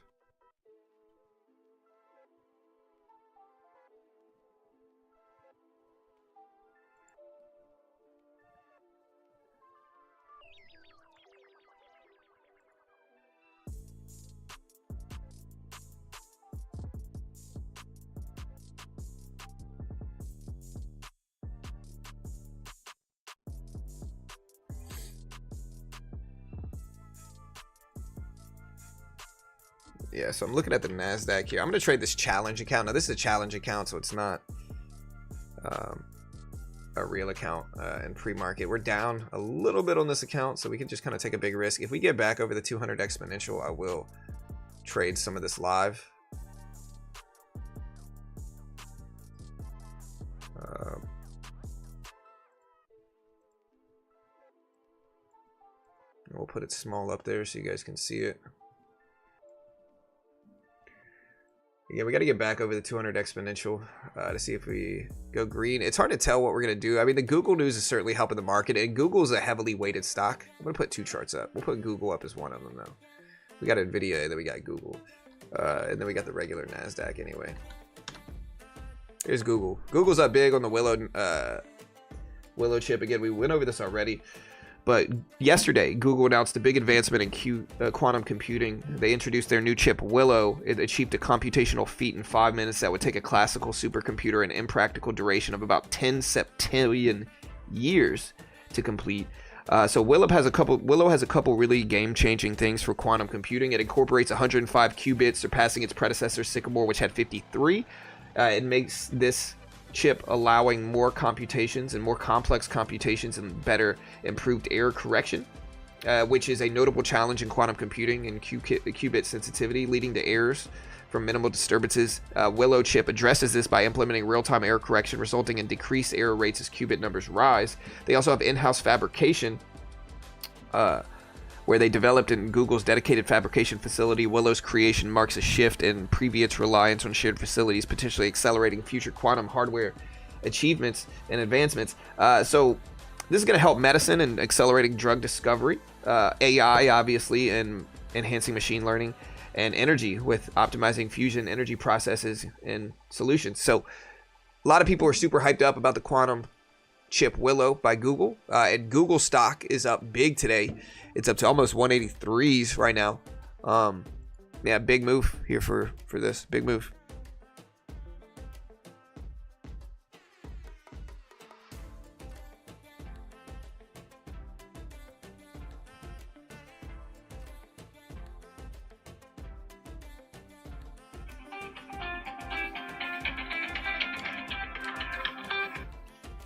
Yeah, so I'm looking at the Nasdaq here. I'm going to trade this challenge account. Now, this is a challenge account, so it's not a real account in pre-market. We're down a little bit on this account, so we can just kind of take a big risk. If we get back over the 200 exponential, I will trade some of this live. We'll put it small up there so you guys can see it. Yeah, we got to get back over the 200 exponential to see if we go green. It's hard to tell what we're going to do. I mean, the Google news is certainly helping the market, and Google's a heavily weighted stock. I'm going to put two charts up. We'll put Google up as one of them, though. We got NVIDIA, then we got Google, and then we got the regular Nasdaq anyway. Here's Google. Google's up big on the Willow chip. Again, we went over this already. But yesterday, Google announced a big advancement in quantum computing. They introduced their new chip, Willow. It achieved a computational feat in 5 minutes that would take a classical supercomputer an impractical duration of about 10 septillion years to complete. So Willow has a couple really game-changing things for quantum computing. It incorporates 105 qubits, surpassing its predecessor Sycamore, which had 53. It makes this chip allowing more computations and more complex computations and better improved error correction, which is a notable challenge in quantum computing and qubit sensitivity, leading to errors from minimal disturbances. Willow chip addresses this by implementing real-time error correction, resulting in decreased error rates as qubit numbers rise. They also have in-house fabrication, where they developed in Google's dedicated fabrication facility. Willow's creation marks a shift in previous reliance on shared facilities, potentially accelerating future quantum hardware achievements and advancements. So this is going to help medicine and accelerating drug discovery, AI, obviously, and enhancing machine learning, and energy with optimizing fusion energy processes and solutions. So a lot of people are super hyped up about the quantum chip Willow by Google, and Google stock is up big today. It's up to almost 183s right now. Yeah, big move here for this. Big move.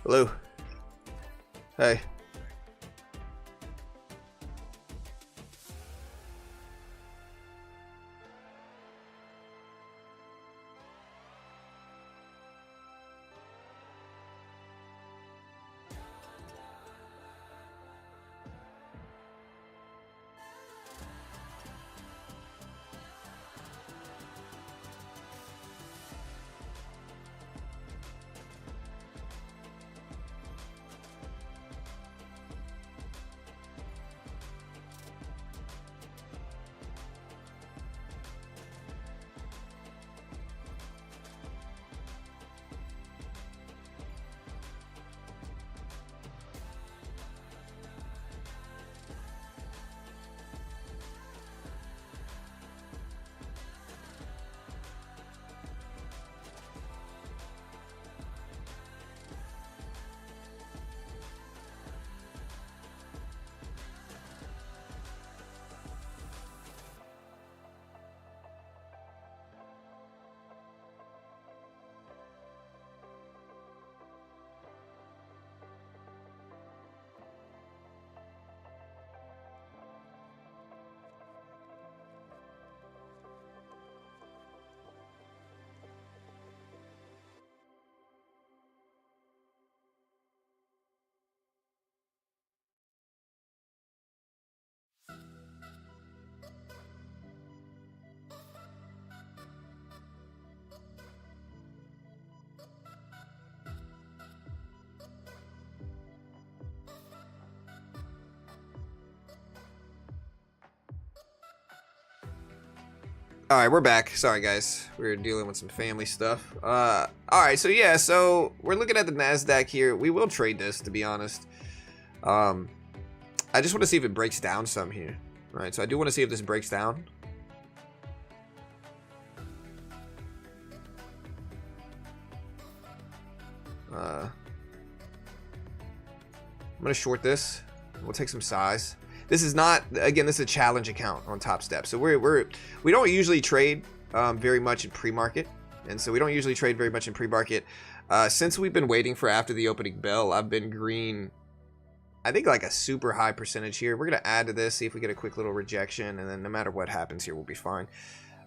Hello. Hey. All right, we're back. Sorry, guys. We were dealing with some family stuff. All right, so yeah, so we're looking at the Nasdaq here. We will trade this, to be honest. I just want to see if it breaks down some here. All right, so I do want to see if this breaks down. I'm gonna short this. We'll take some size. This is not, again, this is a challenge account on Top Step. So we don't usually trade very much in pre-market. And so we don't usually trade very much in pre-market. Since we've been waiting for after the opening bell, I've been green, I think like a super high percentage here. We're going to add to this, see if we get a quick little rejection. And then no matter what happens here, we'll be fine.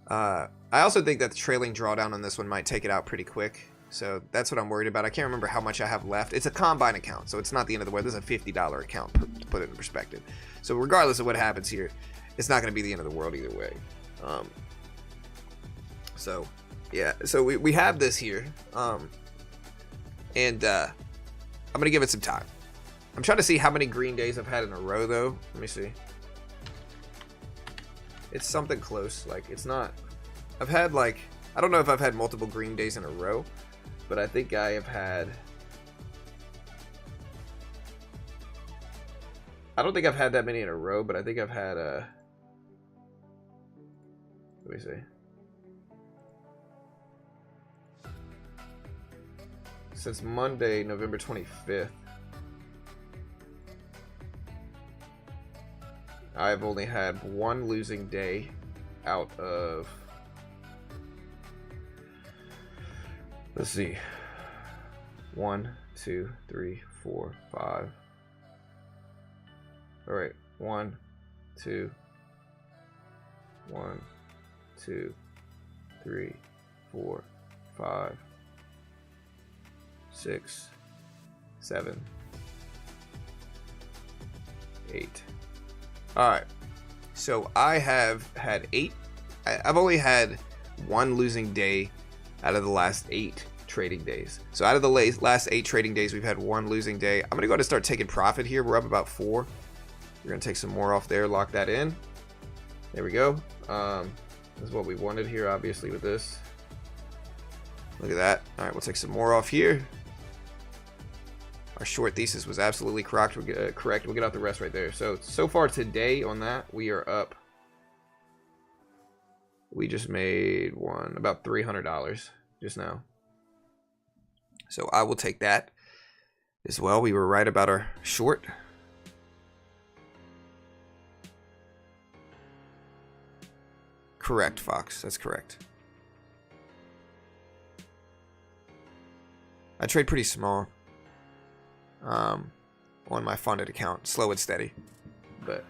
I also think that the trailing drawdown on this one might take it out pretty quick. So that's what I'm worried about. I can't remember how much I have left. It's a combine account, so it's not the end of the world. This is a $50 account, to put it in perspective. So regardless of what happens here, it's not going to be the end of the world either way. So yeah, so we have this here, and I'm going to give it some time. I'm trying to see how many green days I've had in a row, though. Let me see. It's something close. Like, it's not... I've had, like... I don't know if I've had multiple green days in a row, but I think I have had... I don't think I've had that many in a row, but I think I've had let me see. Since Monday, November 25th, I've only had one losing day out of... Let's see. 1, 2, 3, 4, 5. All right. 1, 2, 1, 2, 3, 4, 5, 6, 7, 8. All right. So I have had 8. I've only had one losing day out of the last 8 trading days. So out of the last 8 trading days, we've had one losing day. I'm gonna go ahead and start taking profit here. We're up about 4. We're gonna take some more off there, lock that in. There we go. This is what we wanted here, obviously, with this. Look at that. All right, we'll take some more off here. Our short thesis was absolutely correct. We'll get out the rest right there. So far today on that, we are up. We just made about $300 just now. So I will take that as well. We were right about our short. Correct, Fox. That's correct. I trade pretty small on my funded account. Slow and steady. But...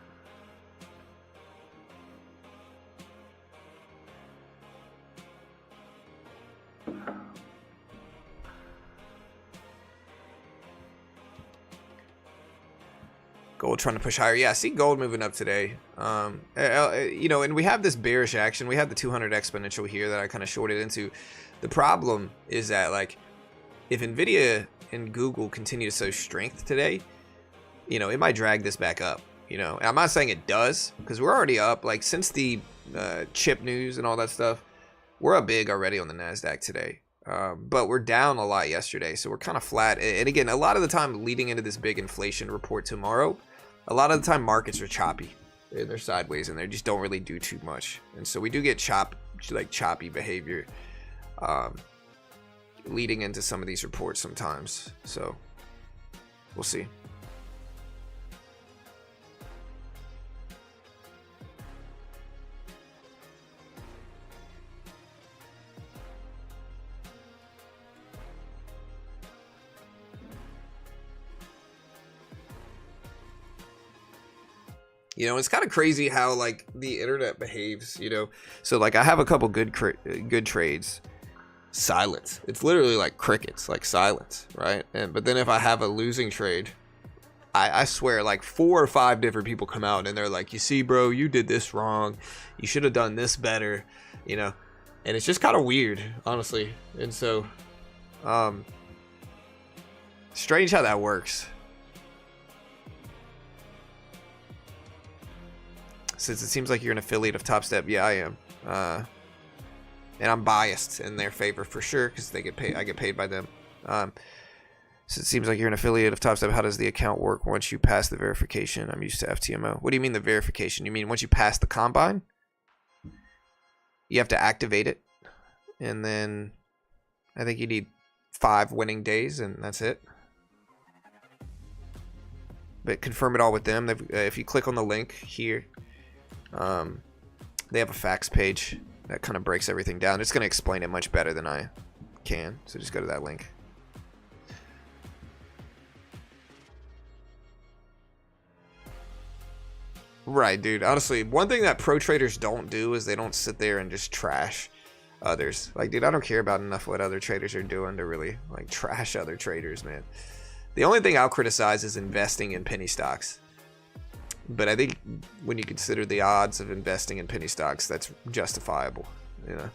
Gold trying to push higher. Yeah, I see gold moving up today. You know, and we have this bearish action. We have the 200 exponential here that I kind of shorted into. The problem is that, like, if Nvidia and Google continue to show strength today, you know, it might drag this back up. You know, and I'm not saying it does, because we're already up. Like, since the chip news and all that stuff, we're up big already on the Nasdaq today. But we're down a lot yesterday, so we're kind of flat. And again, a lot of the time leading into this big inflation report tomorrow, a lot of the time markets are choppy and they're sideways and they just don't really do too much. And so we do get choppy behavior leading into some of these reports sometimes. So we'll see. You know, it's kind of crazy how, like, the internet behaves, you know. So, like, I have a couple good trades. Silence. It's literally like crickets, like silence, right? But then if I have a losing trade, I swear, like 4 or 5 different people come out and they're like, you see, bro, you did this wrong. You should have done this better, you know. And it's just kind of weird, honestly. And so, strange how that works. Since it seems like you're an affiliate of Top Step. Yeah, I am. and I'm biased in their favor for sure because they get paid. I get paid by them. So it seems like you're an affiliate of TopStep. How does the account work once you pass the verification? I'm used to FTMO. What do you mean the verification? You mean once you pass the combine? You have to activate it, and then I think you need 5 winning days, and that's it. But confirm it all with them. If you click on the link here, they have a facts page that kind of breaks everything down. It's going to explain it much better than I can, so just go to that link. Right, dude. Honestly, one thing that pro traders don't do is they don't sit there and just trash others. Like, dude, I don't care about enough what other traders are doing to really like trash other traders, man. The only thing I'll criticize is investing in penny stocks. But I think when you consider the odds of investing in penny stocks, that's justifiable, you know.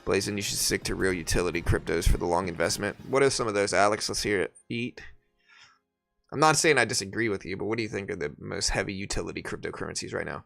Blazing, you should stick to real utility cryptos for the long investment. What are some of those, Alex? Let's hear it. Eat. I'm not saying I disagree with you, but what do you think are the most heavy utility cryptocurrencies right now?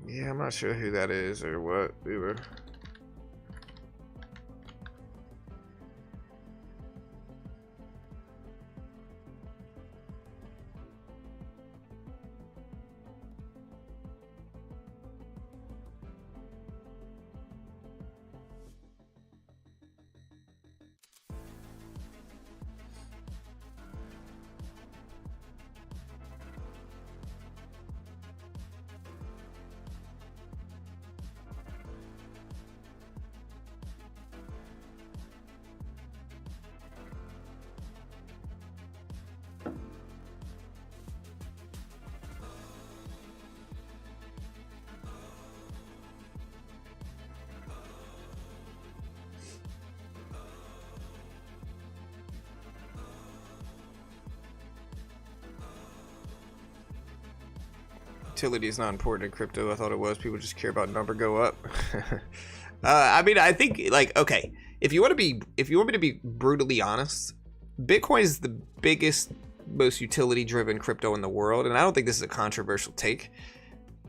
Yeah, I'm not sure who that is or what either. Utility is not important in crypto. I thought it was. People just care about number go up. I mean, I think like, okay, if you want me to be brutally honest, Bitcoin is the biggest, most utility driven crypto in the world, and I don't think this is a controversial take.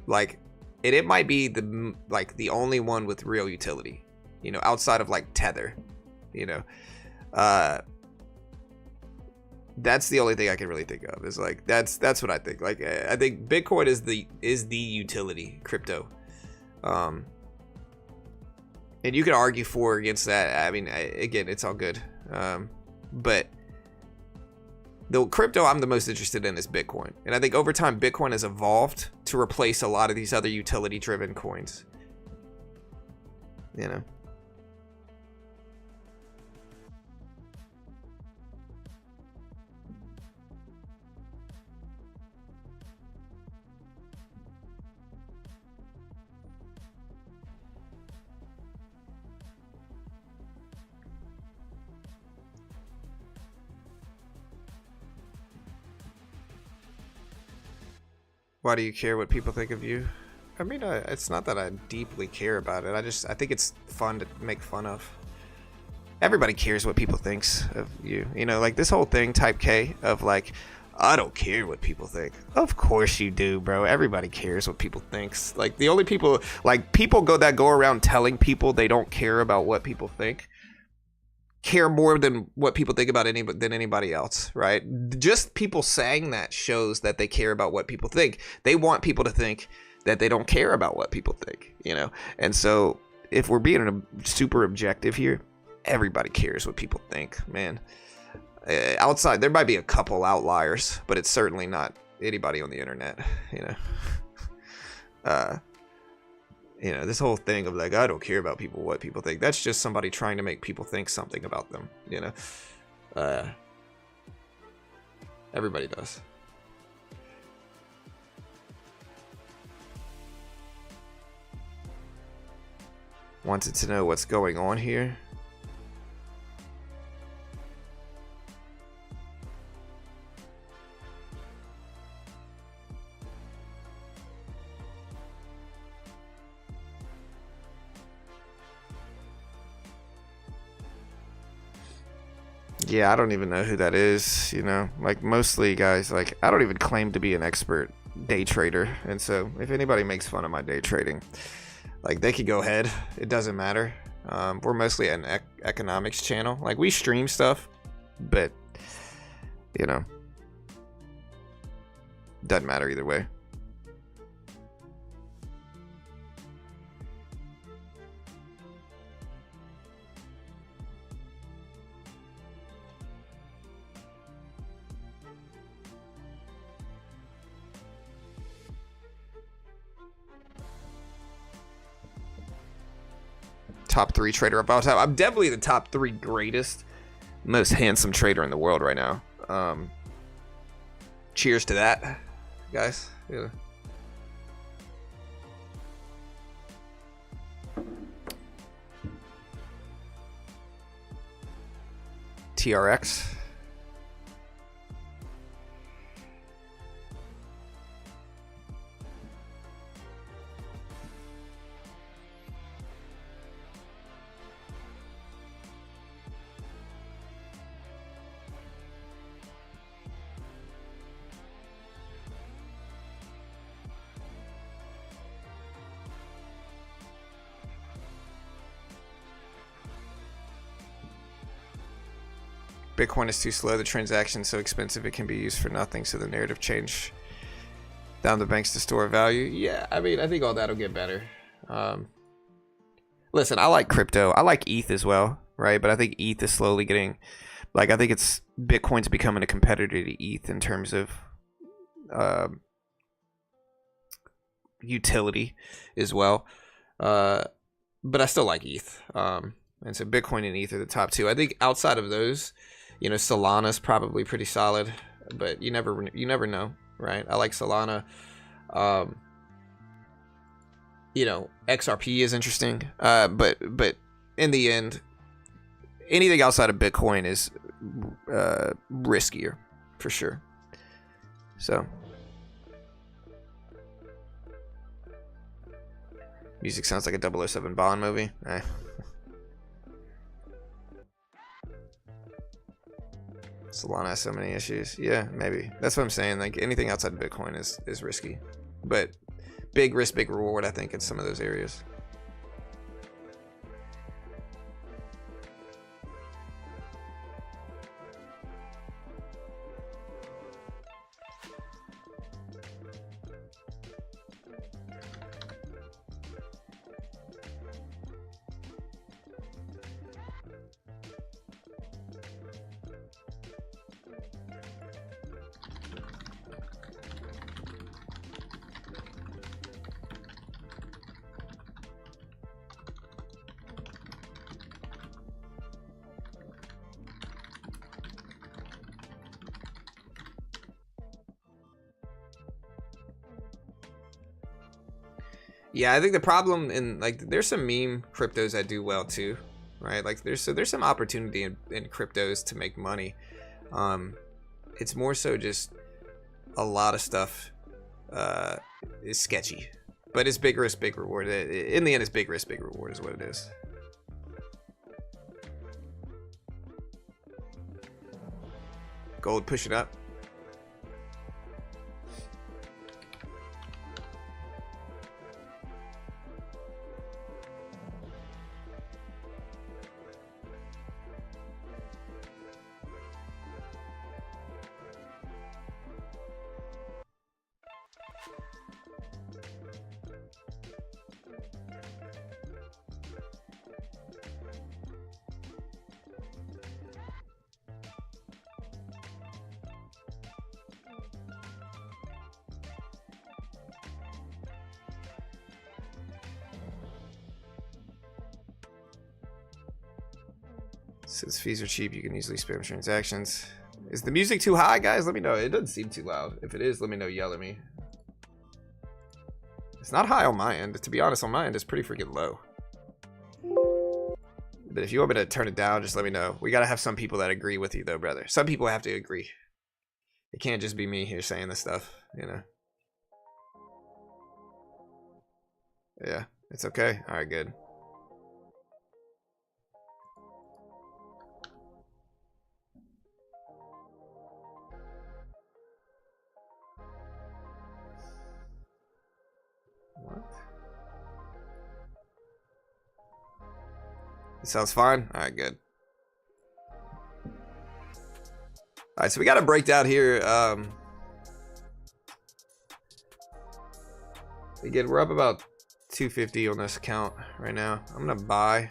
Like, it might be the only one with real utility, you know, outside of like Tether, you know. That's the only thing I can really think of. Is like that's what I think. Like, I think Bitcoin is the utility crypto, and you can argue for or against that. I mean, again, it's all good, but the crypto I'm the most interested in is Bitcoin, and I think over time Bitcoin has evolved to replace a lot of these other utility driven coins, you know. Why do you care what people think of you? I mean, it's not that I deeply care about it. I think it's fun to make fun of. Everybody cares what people thinks of you. You know, like this whole thing, type K, of like, I don't care what people think. Of course you do, bro. Everybody cares what people thinks. Like, the only people, like, people go around telling people they don't care about what people think, care more than what people think about anybody else, right? Just people saying that shows that they care about what people think. They want people to think that they don't care about what people think, you know? And so if we're being super objective here, everybody cares what people think, man. Outside, there might be a couple outliers, but it's certainly not anybody on the internet, you know? You know, this whole thing of like, I don't care about what people think. That's just somebody trying to make people think something about them, you know? Everybody does. wanted to know what's going on here. Yeah, I don't even know who that is, you know, like mostly guys, like I don't even claim to be an expert day trader. And so if anybody makes fun of my day trading, like they could go ahead. It doesn't matter. We're mostly an economics channel. Like we stream stuff, but you know, doesn't matter either way. Top 3 trader of all time. I'm definitely the top 3 greatest, most handsome trader in the world right now. Cheers to that, guys. Yeah. TRX. Bitcoin is too slow. The transaction so expensive it can be used for nothing. So the narrative change down the banks to store value. Yeah, I mean, I think all that'll get better. Listen, I like crypto. I like ETH as well, right? But I think ETH is slowly getting, like, I think it's Bitcoin's becoming a competitor to ETH in terms of utility as well. But I still like ETH. And so Bitcoin and ETH are the top 2. I think outside of those, you know, Solana's probably pretty solid, but you never know, right? I like Solana. You know, XRP is interesting, but in the end, anything outside of Bitcoin is riskier for sure. So, music sounds like a 007 Bond movie. Solana has so many issues. Yeah, maybe. That's what I'm saying. Like anything outside of Bitcoin is risky. But big risk, big reward, I think, in some of those areas. Yeah, I think the problem in like there's some meme cryptos that do well too, right? Like there's some opportunity in cryptos to make money. It's more so just a lot of stuff is sketchy, but it's big risk, big reward. In the end, it's big risk, big reward is what it is. Gold, push it up. Since fees are cheap, you can easily spam transactions. Is the music too high, guys? Let me know. It doesn't seem too loud. If it is, let me know. Yell at me. It's not high on my end. To be honest, on my end, it's pretty freaking low. But if you want me to turn it down, just let me know. We gotta have some people that agree with you, though, brother. Some people have to agree. It can't just be me here saying this stuff, you know. Yeah, it's okay. All right, good. What? It sounds fine. All right, good. All right, so we got a breakdown here. Again, we're up about 250 on this account right now. I'm gonna buy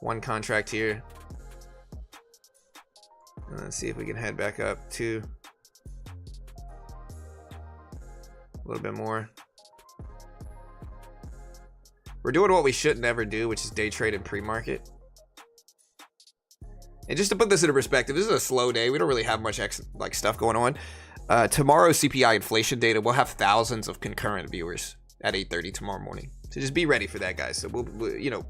one contract here, and then see if we can head back up to a little bit more. We're doing what we should never do, which is day trade in pre-market. And just to put this into perspective, this is a slow day. We don't really have much stuff going on. Tomorrow's CPI inflation data, we'll have thousands of concurrent viewers at 8:30 tomorrow morning. So just be ready for that, guys. So we'll you know,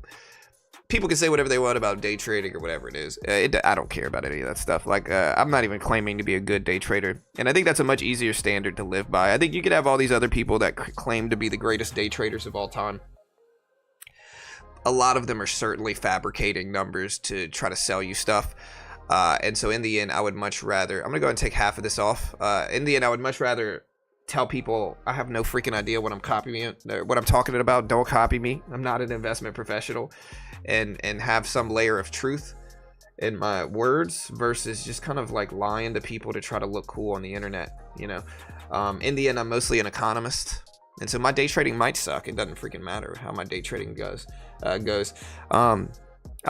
people can say whatever they want about day trading or whatever it is. I don't care about any of that stuff. Like, I'm not even claiming to be a good day trader. And I think that's a much easier standard to live by. I think you could have all these other people that claim to be the greatest day traders of all time. A lot of them are certainly fabricating numbers to try to sell you stuff. And so in the end, I would much rather, I'm gonna go ahead and take half of this off. In the end, I would much rather tell people I have no freaking idea what I'm copying, what I'm talking about. Don't copy me. I'm not an investment professional, and have some layer of truth in my words versus just kind of like lying to people to try to look cool on the internet, you know. In the end, I'm mostly an economist. And so my day trading might suck. It doesn't freaking matter how my day trading goes. I'll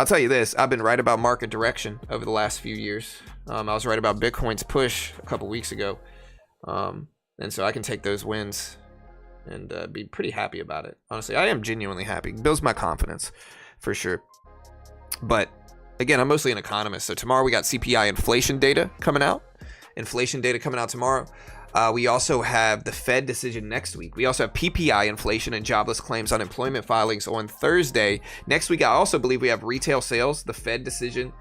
tell you this. I've been right about market direction over the last few years. I was right about Bitcoin's push a couple weeks ago. And so I can take those wins and be pretty happy about it. Honestly, I am genuinely happy. It builds my confidence for sure. But again, I'm mostly an economist. So tomorrow we got CPI inflation data coming out. Inflation data coming out tomorrow. We also have the Fed decision next week. We also have PPI inflation and jobless claims unemployment filings on Thursday. Next week, I also believe we have retail sales, the Fed decision,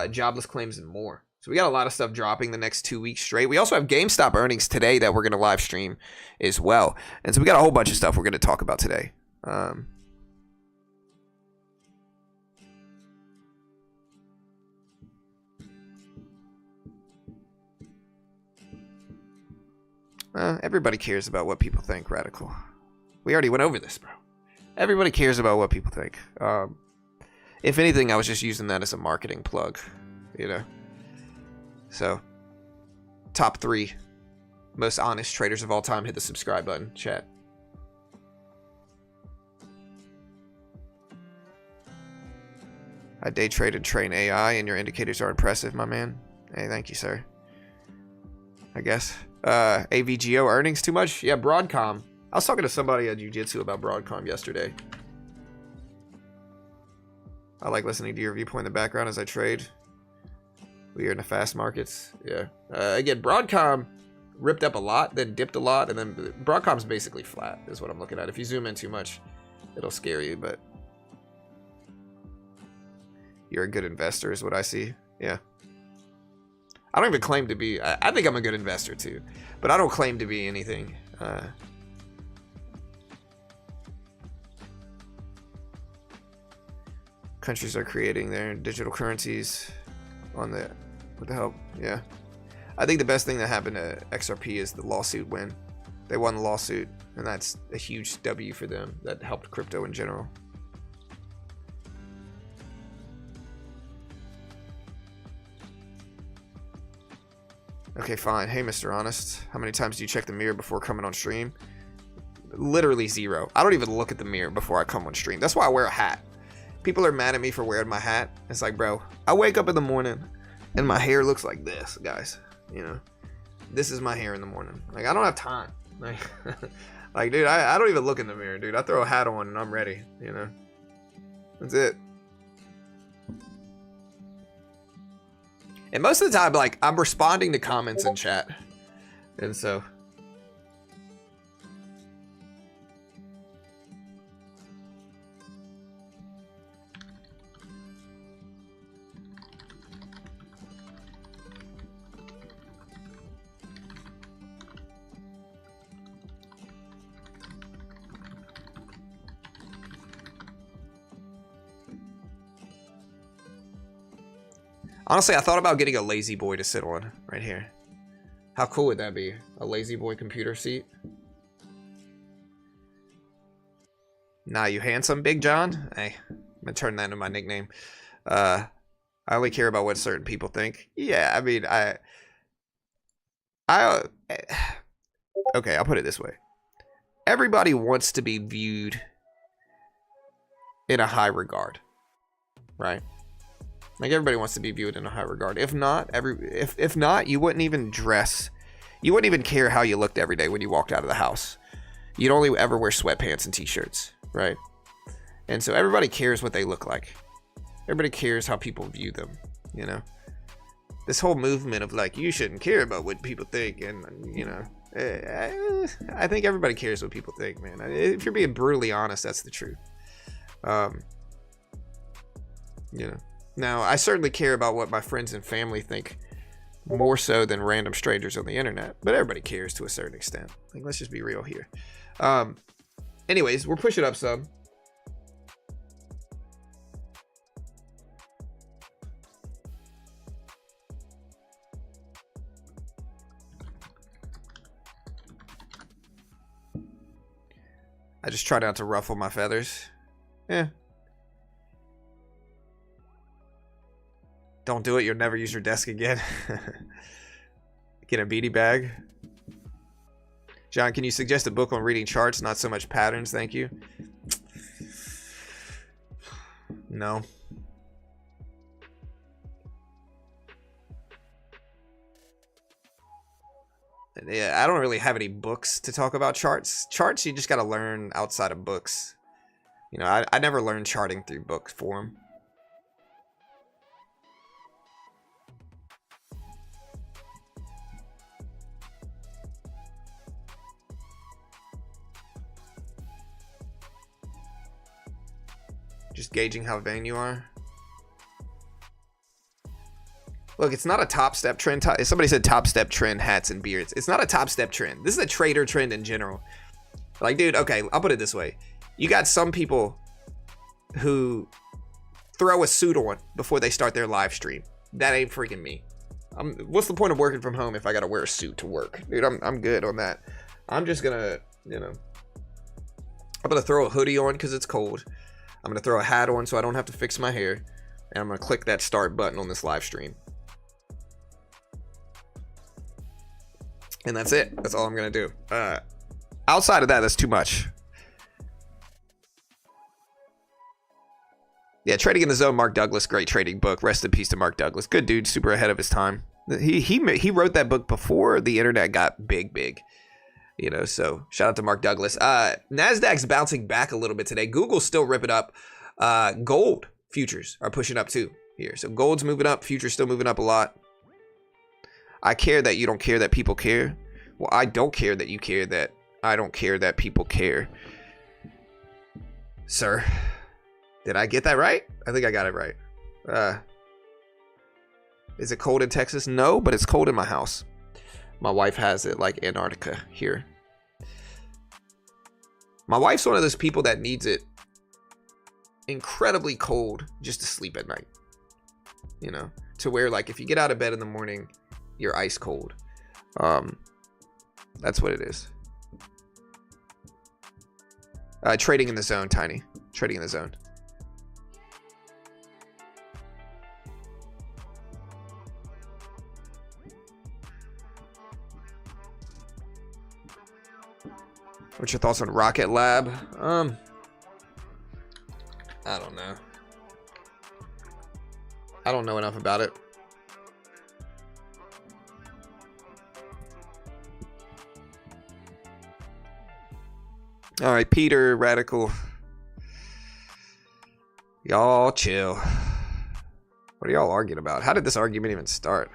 jobless claims, and more. So we got a lot of stuff dropping the next 2 weeks straight. We also have GameStop earnings today that we're going to live stream as well. And so we got a whole bunch of stuff we're going to talk about today. Everybody cares about what people think, Radical. We already went over this, bro. Everybody cares about what people think. If anything, I was just using that as a marketing plug, you know. So, top 3 most honest traders of all time. Hit the subscribe button, chat. I day trade and train AI, and your indicators are impressive, my man. Hey, thank you, sir. I guess. AVGO earnings too much? Yeah, Broadcom. I was talking to somebody at Jiu-Jitsu about Broadcom yesterday. I like listening to your viewpoint in the background as I trade. We are in the fast markets. Yeah. Again, Broadcom ripped up a lot, then dipped a lot, and then Broadcom's basically flat is what I'm looking at. If you zoom in too much, it'll scare you, but you're a good investor is what I see. Yeah. I don't even claim to be, I think I'm a good investor too, but I don't claim to be anything. Countries are creating their digital currencies on the, what the hell? Yeah. I think the best thing that happened to XRP is the lawsuit win. They won the lawsuit, and that's a huge W for them. That helped crypto in general. Okay, fine. Hey, Mr. Honest. How many times do you check the mirror before coming on stream? Literally 0. I don't even look at the mirror before I come on stream. That's why I wear a hat. People are mad at me for wearing my hat. It's like, bro, I wake up in the morning and my hair looks like this, guys. You know, this is my hair in the morning. Like, I don't have time. Like, dude, I don't even look in the mirror, dude. I throw a hat on and I'm ready, you know. That's it. And most of the time, like, I'm responding to comments in chat. And so. Honestly, I thought about getting a lazy boy to sit on right here. How cool would that be? A lazy boy computer seat. Nah, you handsome, Big John? Hey, I'm gonna turn that into my nickname. I only care about what certain people think. Yeah, I mean, okay, I'll put it this way. Everybody wants to be viewed in a high regard, right? Like, everybody wants to be viewed in a high regard. If not, if not, you wouldn't even dress. You wouldn't even care how you looked every day when you walked out of the house. You'd only ever wear sweatpants and t-shirts, right? And so everybody cares what they look like. Everybody cares how people view them, you know? This whole movement of like, you shouldn't care about what people think, and, you know, I think everybody cares what people think, man. If you're being brutally honest, that's the truth. You know, now I certainly care about what my friends and family think more so than random strangers on the internet, but everybody cares to a certain extent. Like, let's just be real here. Anyways, we're pushing up some. I just try not to ruffle my feathers. Yeah. Don't do it. You'll never use your desk again. Get a beanie bag. John, can you suggest a book on reading charts, not so much patterns? Thank you. No. Yeah, I don't really have any books to talk about charts. Charts, you just got to learn outside of books. You know, I never learned charting through book form. Just gauging how vain you are. Look, it's not a top step trend. Somebody said top step trend, hats and beards. It's not a top step trend. This is a trader trend in general. Like, dude, okay, I'll put it this way. You got some people who throw a suit on before they start their live stream. That ain't freaking me. What's the point of working from home if I gotta wear a suit to work? Dude, I'm good on that. I'm just gonna, you know, I'm gonna throw a hoodie on because it's cold. I'm gonna throw a hat on so I don't have to fix my hair. And I'm gonna click that start button on this live stream. And that's it. That's all I'm gonna do. Outside of that, that's too much. Yeah, Trading in the Zone, Mark Douglas, great trading book. Rest in peace to Mark Douglas. Good dude, super ahead of his time. He wrote that book before the internet got big. You know, so shout out to Mark Douglas. Nasdaq's bouncing back a little bit today. Google's still ripping up. Gold futures are pushing up too here. So gold's moving up, futures still moving up a lot. I care that you don't care that people care. Well, I don't care that you care that I don't care that people care. Sir, did I get that right? I think I got it right. Is it cold in Texas? No, but it's cold in my house. My wife has it like Antarctica here. My wife's one of those people that needs it incredibly cold just to sleep at night. You know, to where like if you get out of bed in the morning, you're ice cold. That's what it is. Trading in the Zone, Tiny. Trading in the Zone. What's your thoughts on Rocket Lab? I don't know. I don't know enough about it. All right, Peter, Radical. Y'all chill. What are y'all arguing about? How did this argument even start?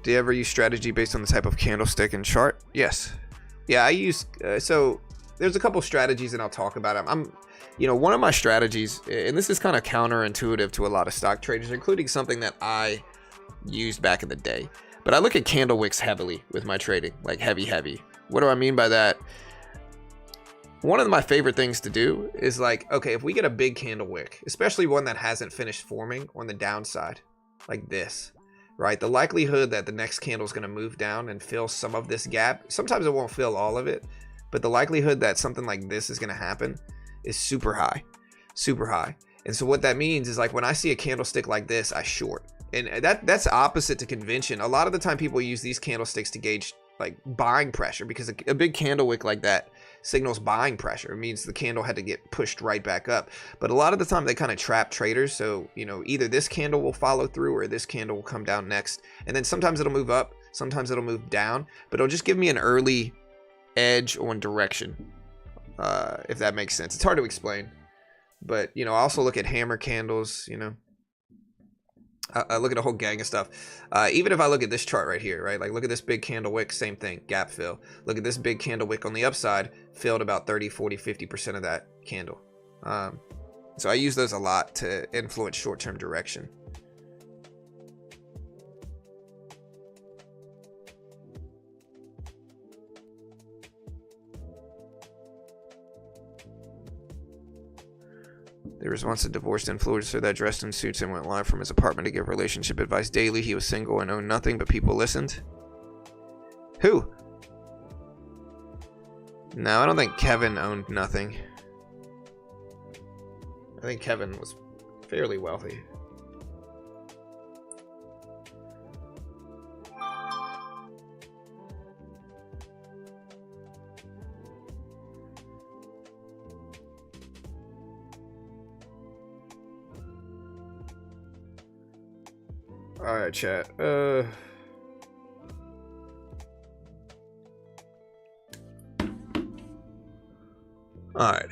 Do you ever use strategy based on the type of candlestick and chart? Yes. Yeah, I use, so there's a couple strategies and I'll talk about them. You know, one of my strategies, and this is kind of counterintuitive to a lot of stock traders, including something that I used back in the day, But I look at candle wicks heavily with my trading, like heavy. What do I mean by that? One of my favorite things to do is like, okay, if we get a big candle wick, especially one that hasn't finished forming on the downside, like this, right? The likelihood that the next candle is going to move down and fill some of this gap, sometimes it won't fill all of it, but the likelihood that something like this is going to happen is super high. And so what that means is, like, when I see a candlestick like this, I short. And that's opposite to convention. A lot of the time people use these candlesticks to gauge like buying pressure, because a big candle wick like that signals buying pressure. It means the candle had to get pushed right back up. But a lot of the time they kind of trap traders. So, you know, either this candle will follow through or this candle will come down next. And then sometimes it'll move up, sometimes it'll move down, but it'll just give me an early edge on direction, if that makes sense. It's hard to explain. But, you know, I also look at hammer candles, you know. I look at a whole gang of stuff. Even if I look at this chart right here, right? Like, look at this big candle wick, same thing, gap fill. Look at this big candle wick on the upside, filled about 30, 40, 50% of that candle. So I use those a lot to influence short-term direction. There was once a divorced influencer that dressed in suits and went live from his apartment to give relationship advice daily. He was single and owned nothing, but people listened. Who? No, I don't think Kevin owned nothing. I think Kevin was fairly wealthy. All right, chat. All right.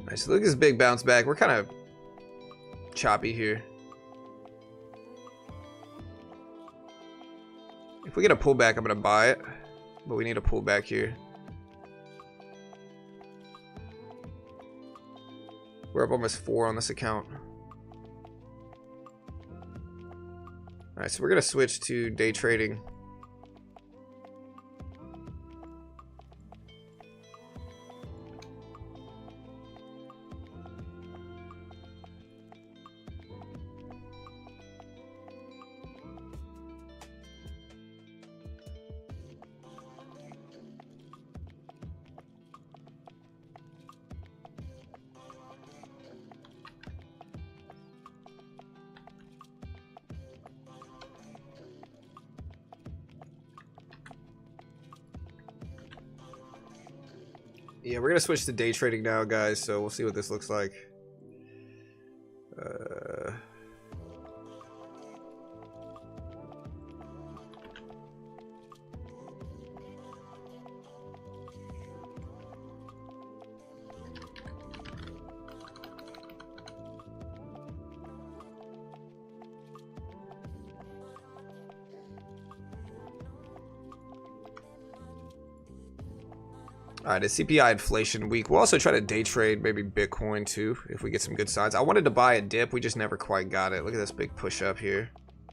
Nice. Look at this big bounce back. We're kind of choppy here. If we get a pullback, I'm going to buy it, but we need a pullback here. We're up almost 4 on this account. All right, so we're going to switch to day trading. Yeah, we're gonna switch to day trading now, guys, so we'll see what this looks like. All right, it's CPI inflation week. We'll also try to day trade maybe Bitcoin too if we get some good signs. I wanted to buy a dip, we just never quite got it. Look at this big push up here.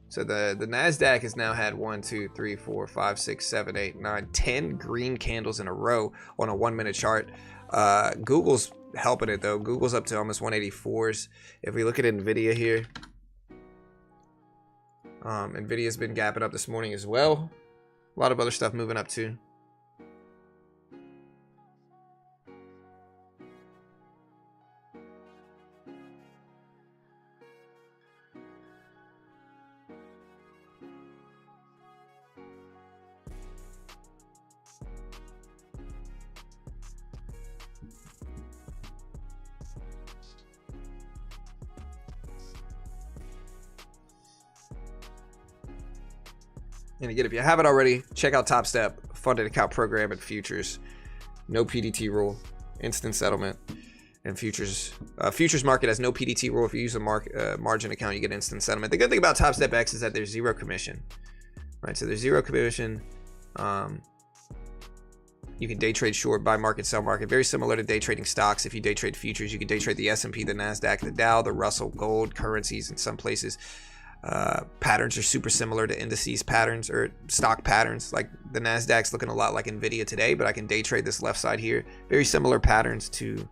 So the Nasdaq has now had 1, 2, 3, 4, 5, 6, 7, 8, 9, 10 green candles in a row on a 1-minute chart. Google's helping it though. Google's up to almost 184s. If we look at Nvidia here, Nvidia's been gapping up this morning as well. A lot of other stuff moving up too. And again, if you haven't already, check out Top Step, funded account program and futures. No PDT rule, instant settlement, and futures. Futures market has no PDT rule. If you use a margin account, you get instant settlement. The good thing about Top Step X is that there's 0 commission, right? So there's 0 commission. You can day trade short, buy market, sell market. Very similar to day trading stocks. If you day trade futures, you can day trade the S&P, the Nasdaq, the Dow, the Russell, gold, currencies in some places. Patterns are super similar to indices patterns or stock patterns. Like the Nasdaq's looking a lot like Nvidia today, but I can day trade this left side here. Very similar patterns to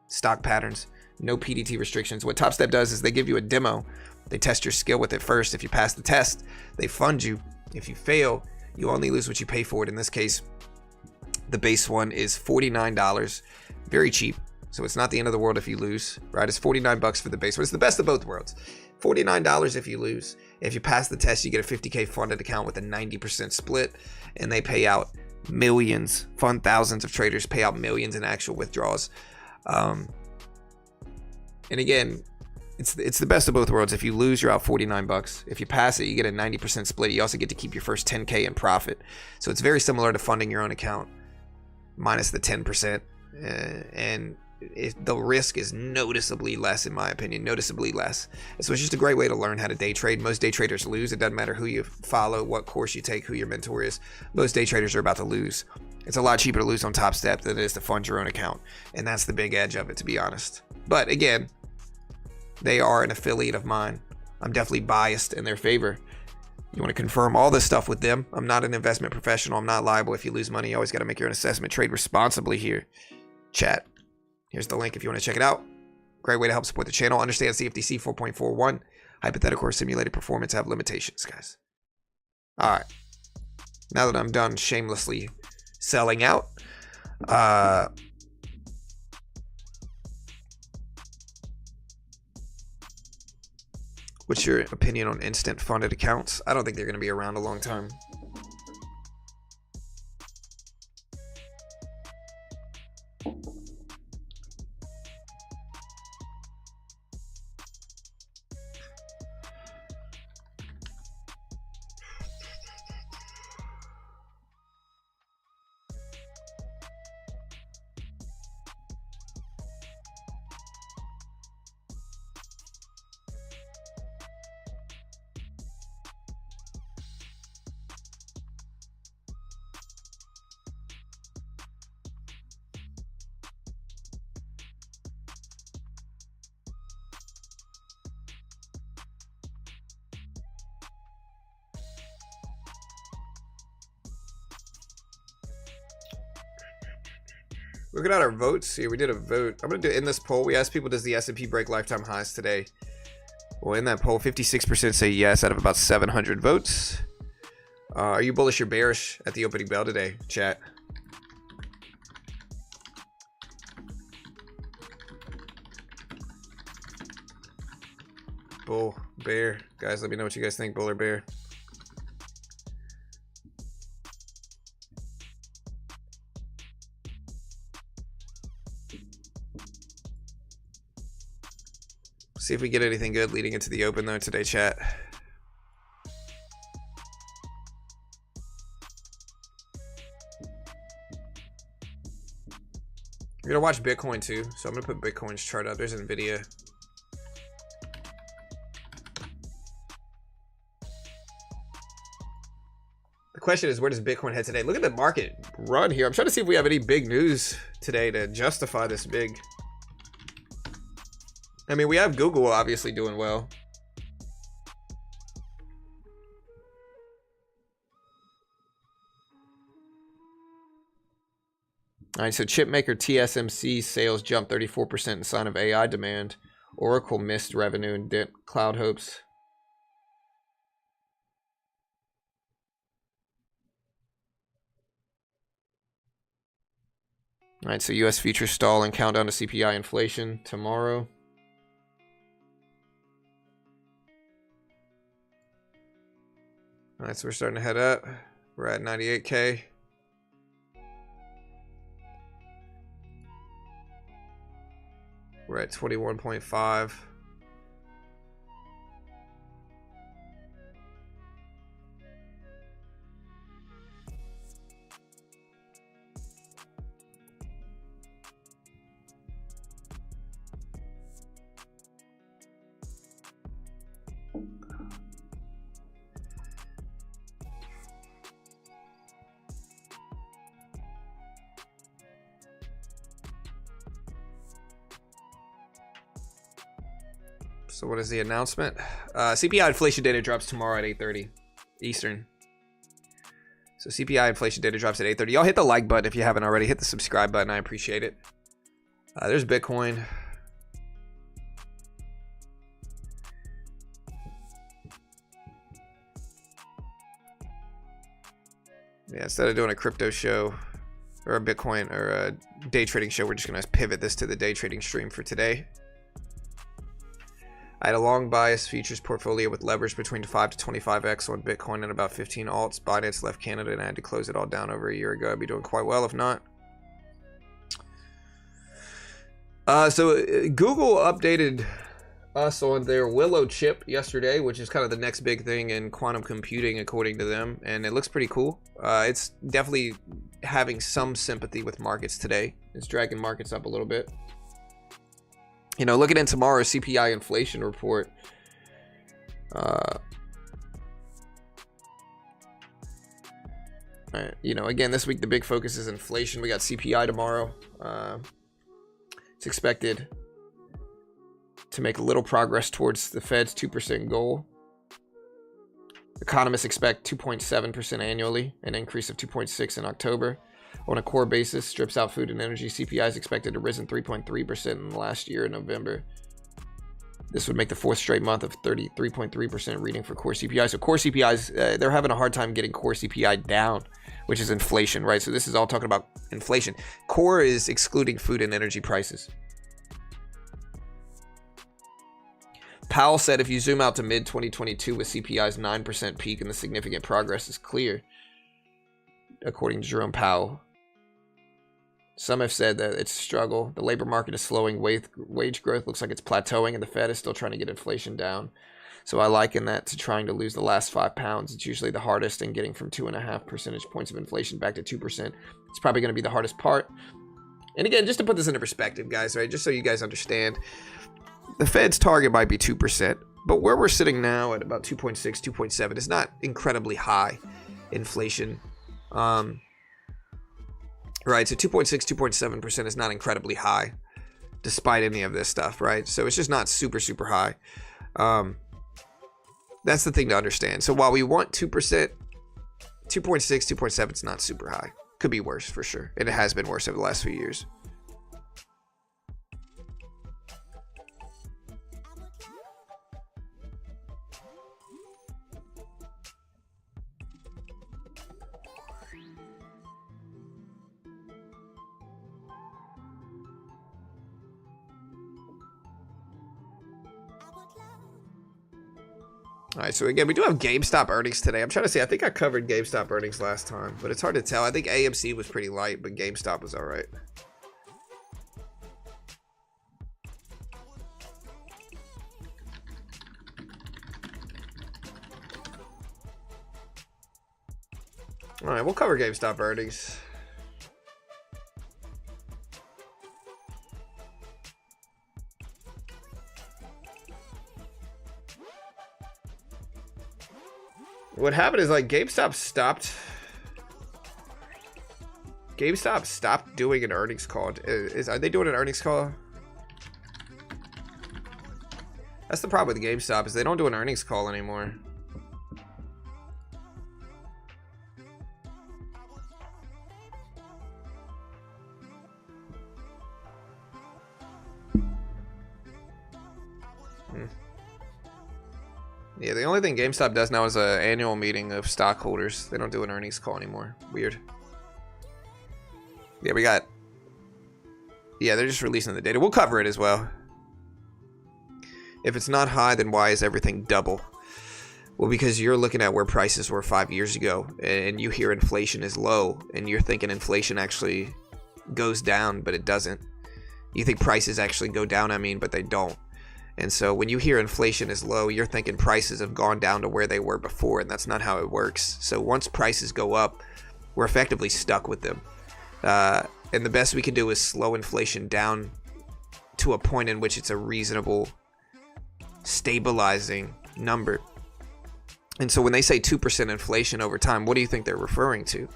stock patterns. No PDT restrictions. What Top Step does is they give you a demo. They test your skill with it first. If you pass the test, they fund you. If you fail, you only lose what you pay for it. In this case, the base one is $49. Very cheap. So it's not the end of the world if you lose, right? It's 49 bucks for the base one. It's the best of both worlds. $49 if you lose. If you pass the test, you get a 50K funded account with a 90% split, and they pay out millions, fund thousands of traders, pay out millions in actual withdrawals. And again, it's the best of both worlds. If you lose, you're out 49 bucks. If you pass it, you get a 90% split. You also get to keep your first 10K in profit. So it's very similar to funding your own account minus the 10%. And the risk is noticeably less, in my opinion, noticeably less. So it's just a great way to learn how to day trade. Most day traders lose. It doesn't matter who you follow, what course you take, who your mentor is. Most day traders are about to lose. It's a lot cheaper to lose on Top Step than it is to fund your own account. And that's the big edge of it, to be honest. But again, they are an affiliate of mine. I'm definitely biased in their favor. You want to confirm all this stuff with them. I'm not an investment professional. I'm not liable if you lose money. You always got to make your own assessment. Trade responsibly here. Chat. Here's the link if you want to check it out. Great way to help support the channel. Understand CFTC 4.41. Hypothetical or simulated performance have limitations, guys. All right. Now that I'm done shamelessly selling out, what's your opinion on instant funded accounts? I don't think they're going to be around a long time. Looking at our votes here, we did a vote. I'm going to do in this poll. We asked people, does the S&P break lifetime highs today? Well, in that poll, 56% say yes out of about 700 votes. Are you bullish or bearish at the opening bell today, chat? Bull, bear. Guys, let me know what you guys think, bull or bear. See if we get anything good leading into the open though today, chat. We're gonna watch Bitcoin too, so I'm gonna put Bitcoin's chart up. There's Nvidia. The question is, where does Bitcoin head today? Look at the market run here. I'm trying to see if we have any big news today to justify this big. I mean, we have Google obviously doing well. All right, so chipmaker TSMC sales jumped 34% in sign of AI demand. Oracle missed revenue and dent cloud hopes. All right, so U.S. futures stall and countdown to CPI inflation tomorrow. All right, so we're starting to head up. We're at 98K. We're at 21.5. So what is the announcement? CPI inflation data drops tomorrow at 8:30 Eastern. So CPI inflation data drops at 8:30. Y'all hit the like button if you haven't already. Hit the subscribe button. I appreciate it. There's Bitcoin. Yeah, instead of doing a crypto show or a Bitcoin or a day trading show, we're just going to pivot this to the day trading stream for today. I had a long bias futures portfolio with leverage between 5 to 25x on Bitcoin and about 15 alts. Binance left Canada and I had to close it all down over a year ago. I'd be doing quite well if not. So Google updated us on their Willow chip yesterday, which is kind of the next big thing in quantum computing according to them, and it looks pretty cool. It's definitely having some sympathy with markets today. It's dragging markets up a little bit. You know, looking at tomorrow's CPI inflation report, you know, again, this week the big focus is inflation. We got CPI tomorrow. It's expected to make a little progress towards the Fed's 2% goal. Economists expect 2.7% annually, an increase of 2.6% in October. On a core basis, strips out food and energy, CPI is expected to risen 3.3% in the last year in November. This would make the fourth straight month of 33.3% reading for core CPI. So core CPIs, they're having a hard time getting core CPI down, which is inflation, right? So this is all talking about inflation. Core is excluding food and energy prices. Powell said if you zoom out to mid-2022 with CPI's 9% peak and the significant progress is clear, according to Jerome Powell. Some have said that it's a struggle. The labor market is slowing. Wage growth looks like it's plateauing, and the Fed is still trying to get inflation down. So I liken that to trying to lose the last 5 pounds. It's usually the hardest, and getting from 2.5 percentage points of inflation back to 2%. It's probably going to be the hardest part. And again, just to put this into perspective, guys, right? Just so you guys understand, the Fed's target might be 2%, but where we're sitting now at about 2.6, 2.7 is not incredibly high inflation. Right, so 2.6, 2.7% is not incredibly high, despite any of this stuff, right? So it's just not super, super high. That's the thing to understand. So while we want 2%, 2.6, 2.7 is not super high. Could be worse for sure, and it has been worse over the last few years. All right, so again, we do have GameStop earnings today. I'm trying to see. I think I covered GameStop earnings last time, but it's hard to tell. I think AMC was pretty light, but GameStop was all right. All right, we'll cover GameStop earnings. What happened is, like, GameStop stopped doing an earnings call. Are they doing an earnings call? That's the problem with GameStop, is they don't do an earnings call anymore. Yeah, the only thing GameStop does now is an annual meeting of stockholders. They don't do an earnings call anymore. Weird. Yeah, they're just releasing the data. We'll cover it as well. If it's not high, then why is everything double? Well, because you're looking at where prices were 5 years ago, and you hear inflation is low, and you're thinking inflation actually goes down, but it doesn't. You think prices actually go down, but they don't. And so when you hear inflation is low, you're thinking prices have gone down to where they were before, and that's not how it works. So once prices go up, we're effectively stuck with them. And the best we can do is slow inflation down to a point in which it's a reasonable, stabilizing number. And so when they say 2% inflation over time, what do you think they're referring to?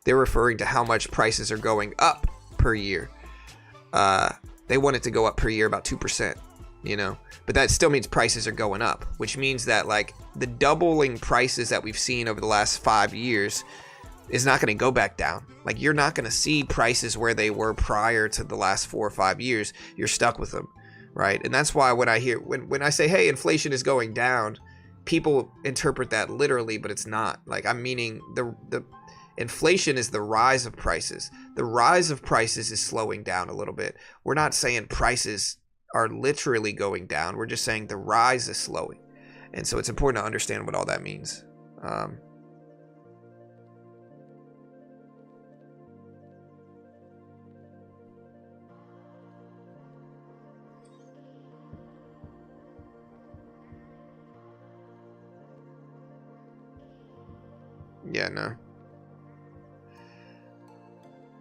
They're referring to how much prices are going up per year. They want it to go up per year about 2%. you know, but that still means prices are going up, which means that like the doubling prices that we've seen over the last 5 years is not going to go back down. Like you're not going to see prices where they were prior to the last 4 or 5 years. You're stuck with them, right? And that's why when I hear when I say, hey, inflation is going down, people interpret that literally, but it's not. Like I'm meaning the inflation is the rise of prices. The rise of prices is slowing down a little bit. We're not saying prices are literally going down. We're just saying the rise is slowing. And so it's important to understand what all that means. Yeah, no.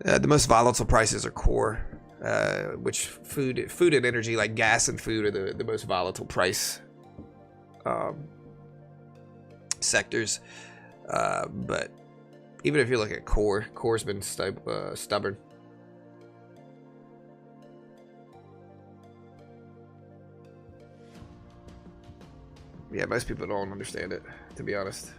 The most volatile prices are core, which food and energy, like gas and food, are the most volatile price sectors. But even if you look at core's been stubborn. Yeah, most people don't understand it, to be honest.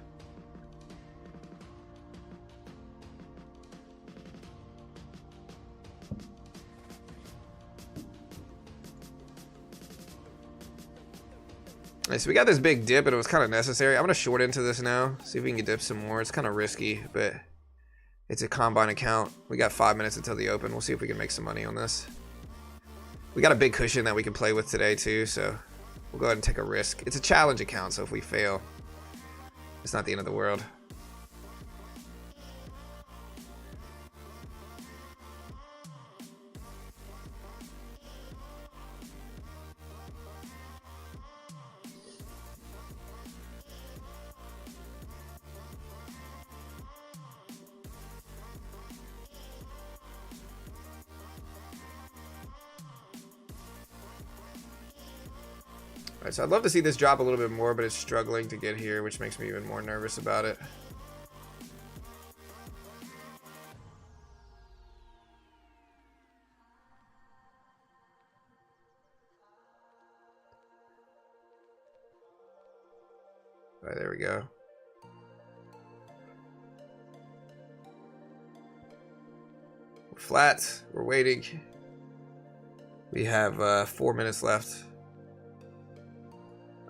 So we got this big dip, and it was kind of necessary. I'm going to short into this now, see if we can get dip some more. It's kind of risky, but it's a combine account. We got 5 minutes until the open. We'll see if we can make some money on this. We got a big cushion that we can play with today, too, so we'll go ahead and take a risk. It's a challenge account, so if we fail, it's not the end of the world. Alright, so I'd love to see this drop a little bit more, but it's struggling to get here, which makes me even more nervous about it. Alright, there we go. We're flat. We're waiting. We have 4 minutes left.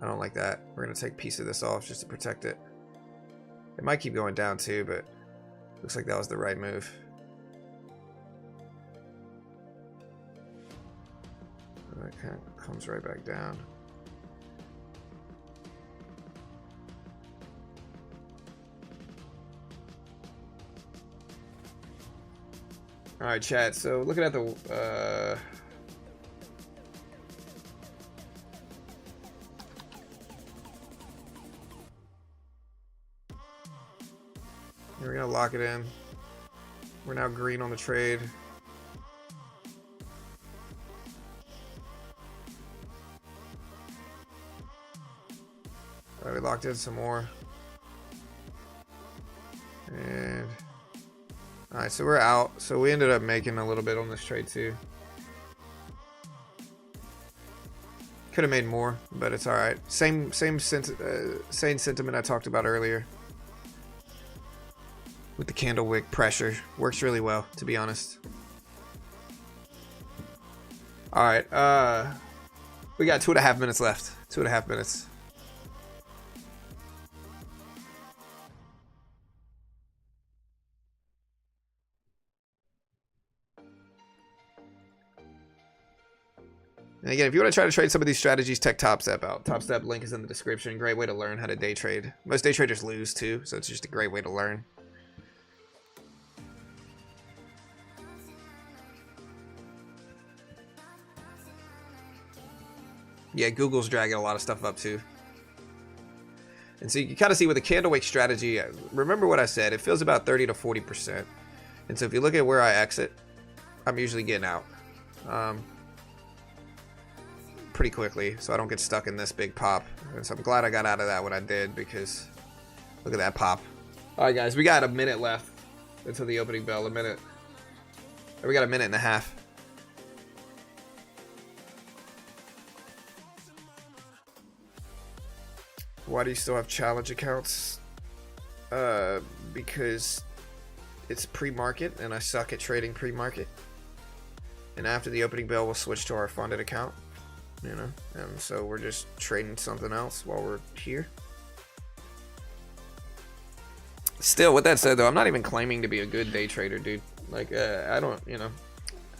I don't like that. We're going to take a piece of this off just to protect it. It might keep going down too, but looks like that was the right move. That kind of comes right back down. All right, chat. So looking at the we're gonna lock it in. We're now green on the trade. All right, we locked in some more. And all right, so we're out. So we ended up making a little bit on this trade too. Could have made more, but it's all right. Same sentiment I talked about earlier. With the candle wick pressure, works really well, to be honest. All right, we got 2.5 minutes left. 2.5 minutes. And again, if you want to try to trade some of these strategies, check TopStep out. TopStep link is in the description. Great way to learn how to day trade. Most day traders lose too, so it's just a great way to learn. Yeah, Google's dragging a lot of stuff up too. And so you can kind of see with the candle wick strategy, remember what I said, it feels about 30 to 40%. And so if you look at where I exit, I'm usually getting out pretty quickly, so I don't get stuck in this big pop. And so I'm glad I got out of that when I did, because look at that pop. All right, guys, we got a minute left until the opening bell. A minute. We got a minute and a half. Why do you still have challenge accounts? Because it's pre-market and I suck at trading pre-market. And after the opening bell, we'll switch to our funded account, you know, and so we're just trading something else while we're here. Still, with that said, though, I'm not even claiming to be a good day trader, dude. Like, I don't, you know,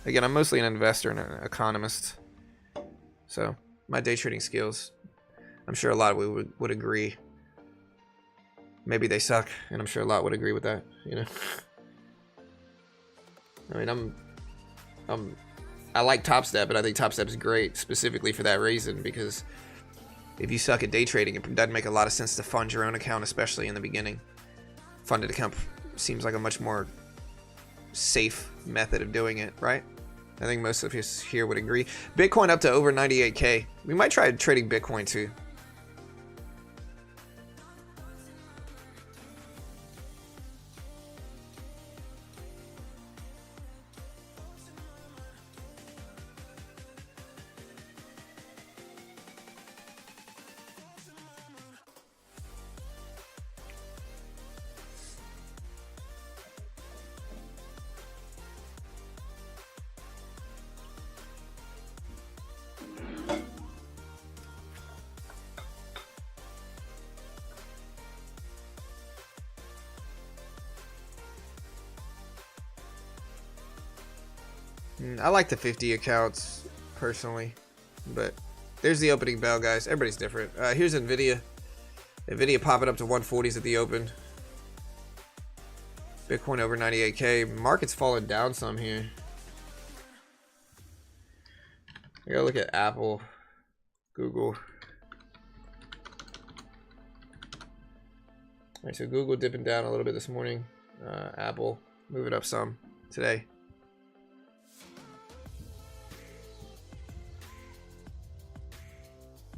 again, I'm mostly an investor and an economist. So, my day trading skills, I'm sure a lot of you would agree. Maybe they suck, and I'm sure a lot would agree with that, you know. I mean, I like Top Step, but I think Top Step is great specifically for that reason, because if you suck at day trading, it doesn't make a lot of sense to fund your own account, especially in the beginning. Funded account seems like a much more safe method of doing it, right? I think most of us here would agree. Bitcoin up to over 98K. We might try trading Bitcoin too. I like the 50 accounts personally, but there's the opening bell, guys. Everybody's different. Here's Nvidia. Nvidia popping up to 140s at the open. Bitcoin over 98K. Market's falling down some here. I gotta look at Apple, Google. All right, so Google dipping down a little bit this morning. Apple moving up some today.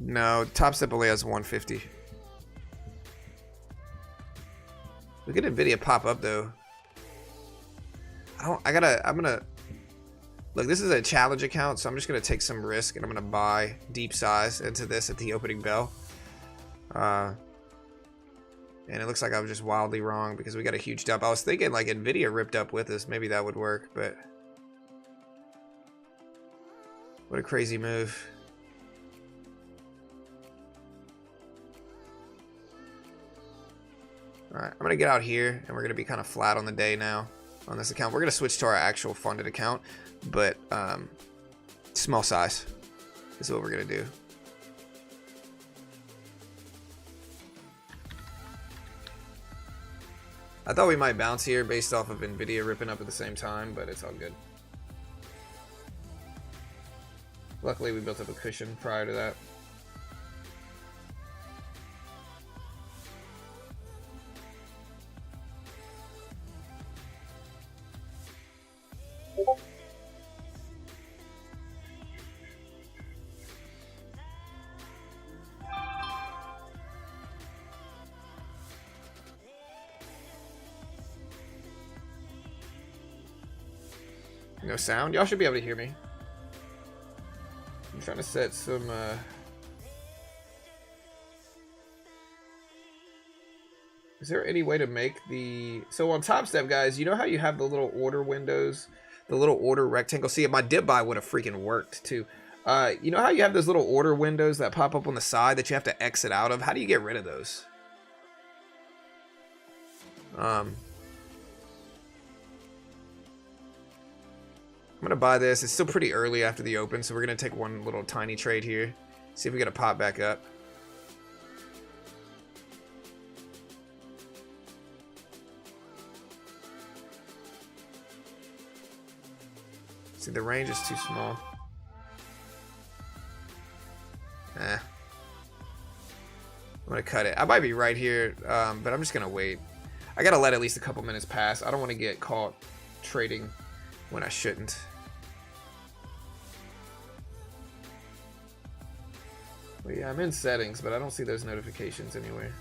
No, Top Step only has 150. Look at Nvidia pop up though. I'm gonna look, this is a challenge account, so I'm just gonna take some risk and I'm gonna buy deep size into this at the opening bell. And it looks like I was just wildly wrong because we got a huge dump. I was thinking like Nvidia ripped up with us, maybe that would work, but what a crazy move. Alright, I'm going to get out here, and we're going to be kind of flat on the day now on this account. We're going to switch to our actual funded account, but small size is what we're going to do. I thought we might bounce here based off of Nvidia ripping up at the same time, but it's all good. Luckily, we built up a cushion prior to that. No sound? Y'all should be able to hear me. I'm trying to set some is there any way to make the... So on Top Step, guys, you know how you have the little order windows, the little order rectangle? See, my dip buy would have freaking worked too. You know how you have those little order windows that pop up on the side that you have to exit out of? How do you get rid of those? I'm gonna buy this. It's still pretty early after the open, so we're gonna take one little tiny trade here. See if we get a pop back up. See, the range is too small. I'm gonna cut it. I might be right here, but I'm just gonna wait. I gotta let at least a couple minutes pass. I don't want to get caught trading when I shouldn't. Well, yeah, I'm in settings, but I don't see those notifications anywhere.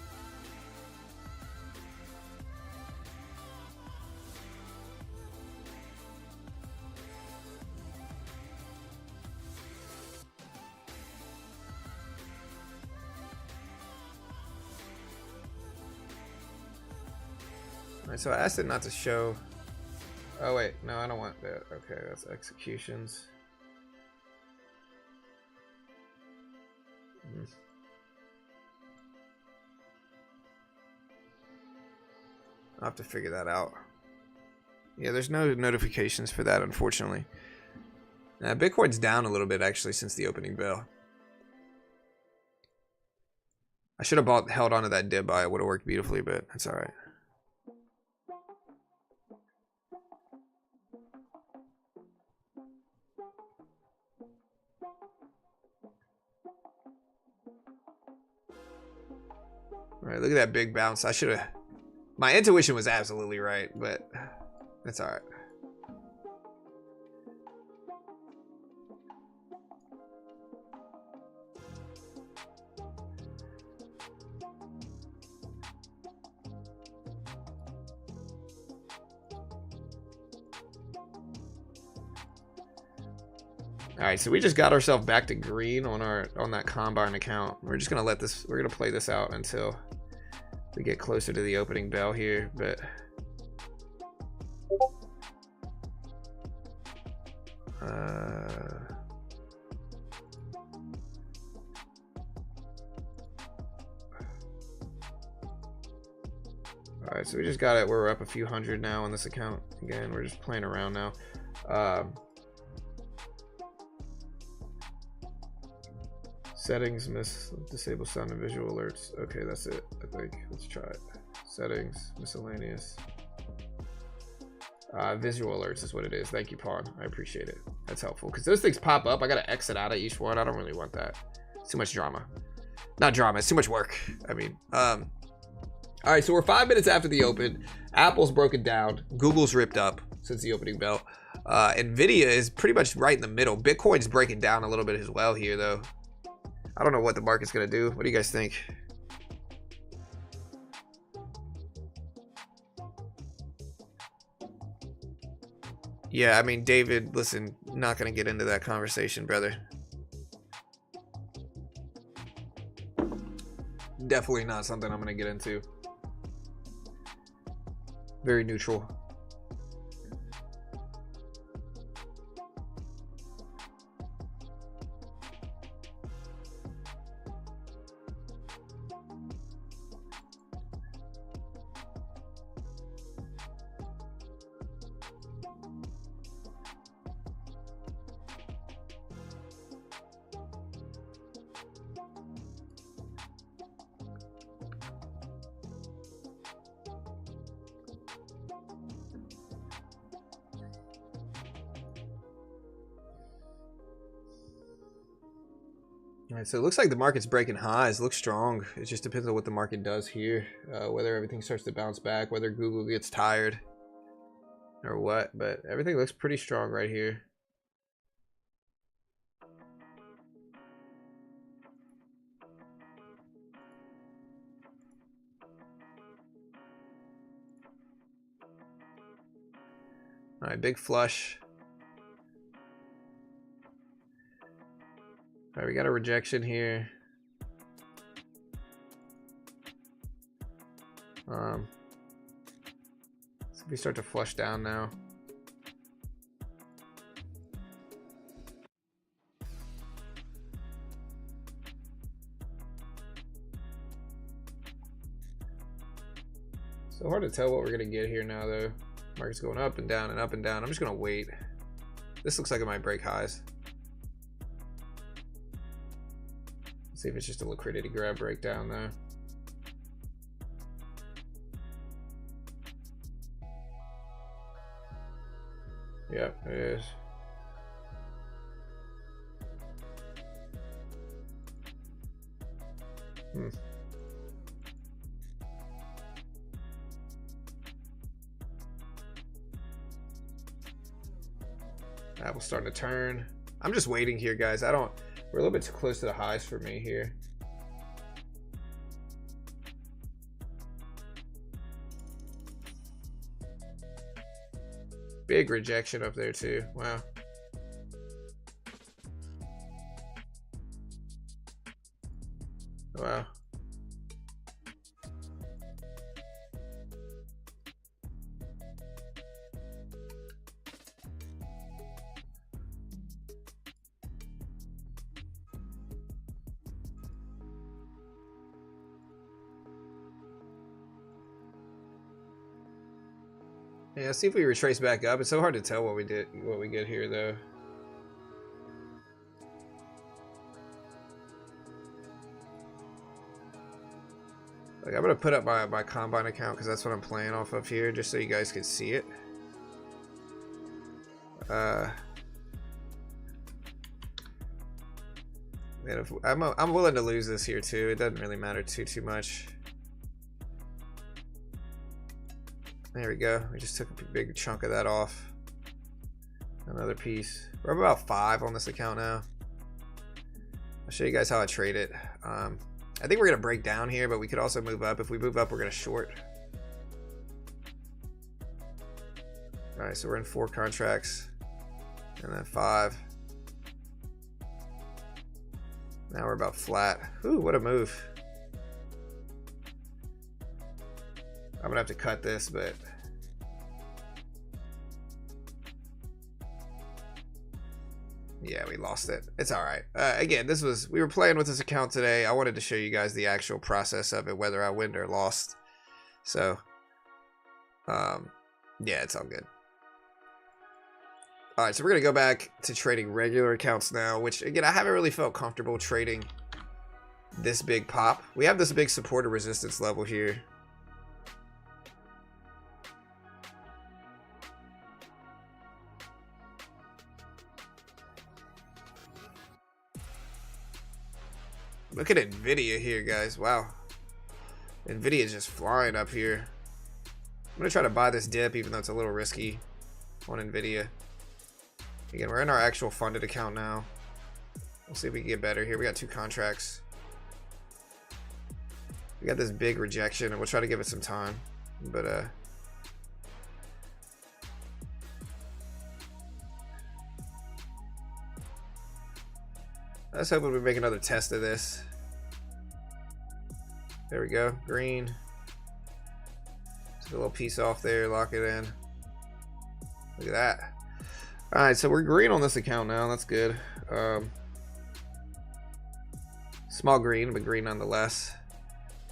Alright, so I asked it not to show. Oh wait, no, I don't want that. Okay, that's executions. I'll have to figure that out. Yeah, there's no notifications for that, unfortunately. Bitcoin's down a little bit, actually, since the opening bell. I should have held on to that dip buy. It would have worked beautifully, but that's all right. All right, look at that big bounce. I should have... My intuition was absolutely right, but that's all right. All right, so we just got ourselves back to green on that combine account. We're just gonna we're gonna play this out until we get closer to the opening bell here, but all right, so we just got it. We're up a few hundred now on this account. Again, we're just playing around now. Settings, disable sound and visual alerts. Okay, that's it, I think. Let's try it. Settings, miscellaneous. Visual alerts is what it is. Thank you, Pawn. I appreciate it. That's helpful. Because those things pop up. I got to exit out of each one. I don't really want that. It's too much drama. Not drama. It's too much work. I mean, all right, so we're 5 minutes after the open. Apple's broken down. Google's ripped up since the opening bell. Nvidia is pretty much right in the middle. Bitcoin's breaking down a little bit as well here, though. I don't know what the market's going to do. What do you guys think? Yeah, I mean, David, listen, not going to get into that conversation, brother. Definitely not something I'm going to get into. Very neutral. All right, so it looks like the market's breaking highs. Looks strong. It just depends on what the market does here, whether everything starts to bounce back, whether Google gets tired or what, but everything looks pretty strong right here. All right, big flush. All right, we got a rejection here. So we start to flush down now. So hard to tell what we're gonna get here now, though. Market's going up and down and up and down. I'm just gonna wait. This looks like it might break highs. See if it's just a liquidity grab breakdown there. Yeah, it is. Apple's starting to turn. I'm just waiting here, guys. We're a little bit too close to the highs for me here. Big rejection up there too. Wow. Wow. Yeah, let's see if we retrace back up. It's so hard to tell what we get here though. Like, I'm gonna put up my combine account because that's what I'm playing off of here, just so you guys can see it. Man, if I'm willing to lose this here too. It doesn't really matter too much. There we go. We just took a big chunk of that off. Another piece. We're about 5 on this account now. I'll show you guys how I trade it. I think we're gonna break down here, but we could also move up. If we move up, we're gonna short. All right, so we're in 4 contracts, and then 5. Now we're about flat. Ooh, what a move. I'm gonna have to cut this, but yeah, we lost it. It's all right. Again, we were playing with this account today. I wanted to show you guys the actual process of it, whether I win or lost. So, yeah, it's all good. All right, so we're gonna go back to trading regular accounts now, which again, I haven't really felt comfortable trading this big pop. We have this big support or resistance level here. Look at Nvidia here, guys. Wow. Nvidia is just flying up here. I'm going to try to buy this dip, even though it's a little risky on Nvidia. Again, we're in our actual funded account now. We'll see if we can get better here. We got 2 contracts. We got this big rejection, and we'll try to give it some time. But, I was hoping we'd make another test of this. There we go. Green. Take a little piece off there. Lock it in. Look at that. Alright, so we're green on this account now. That's good. Small green, but green nonetheless.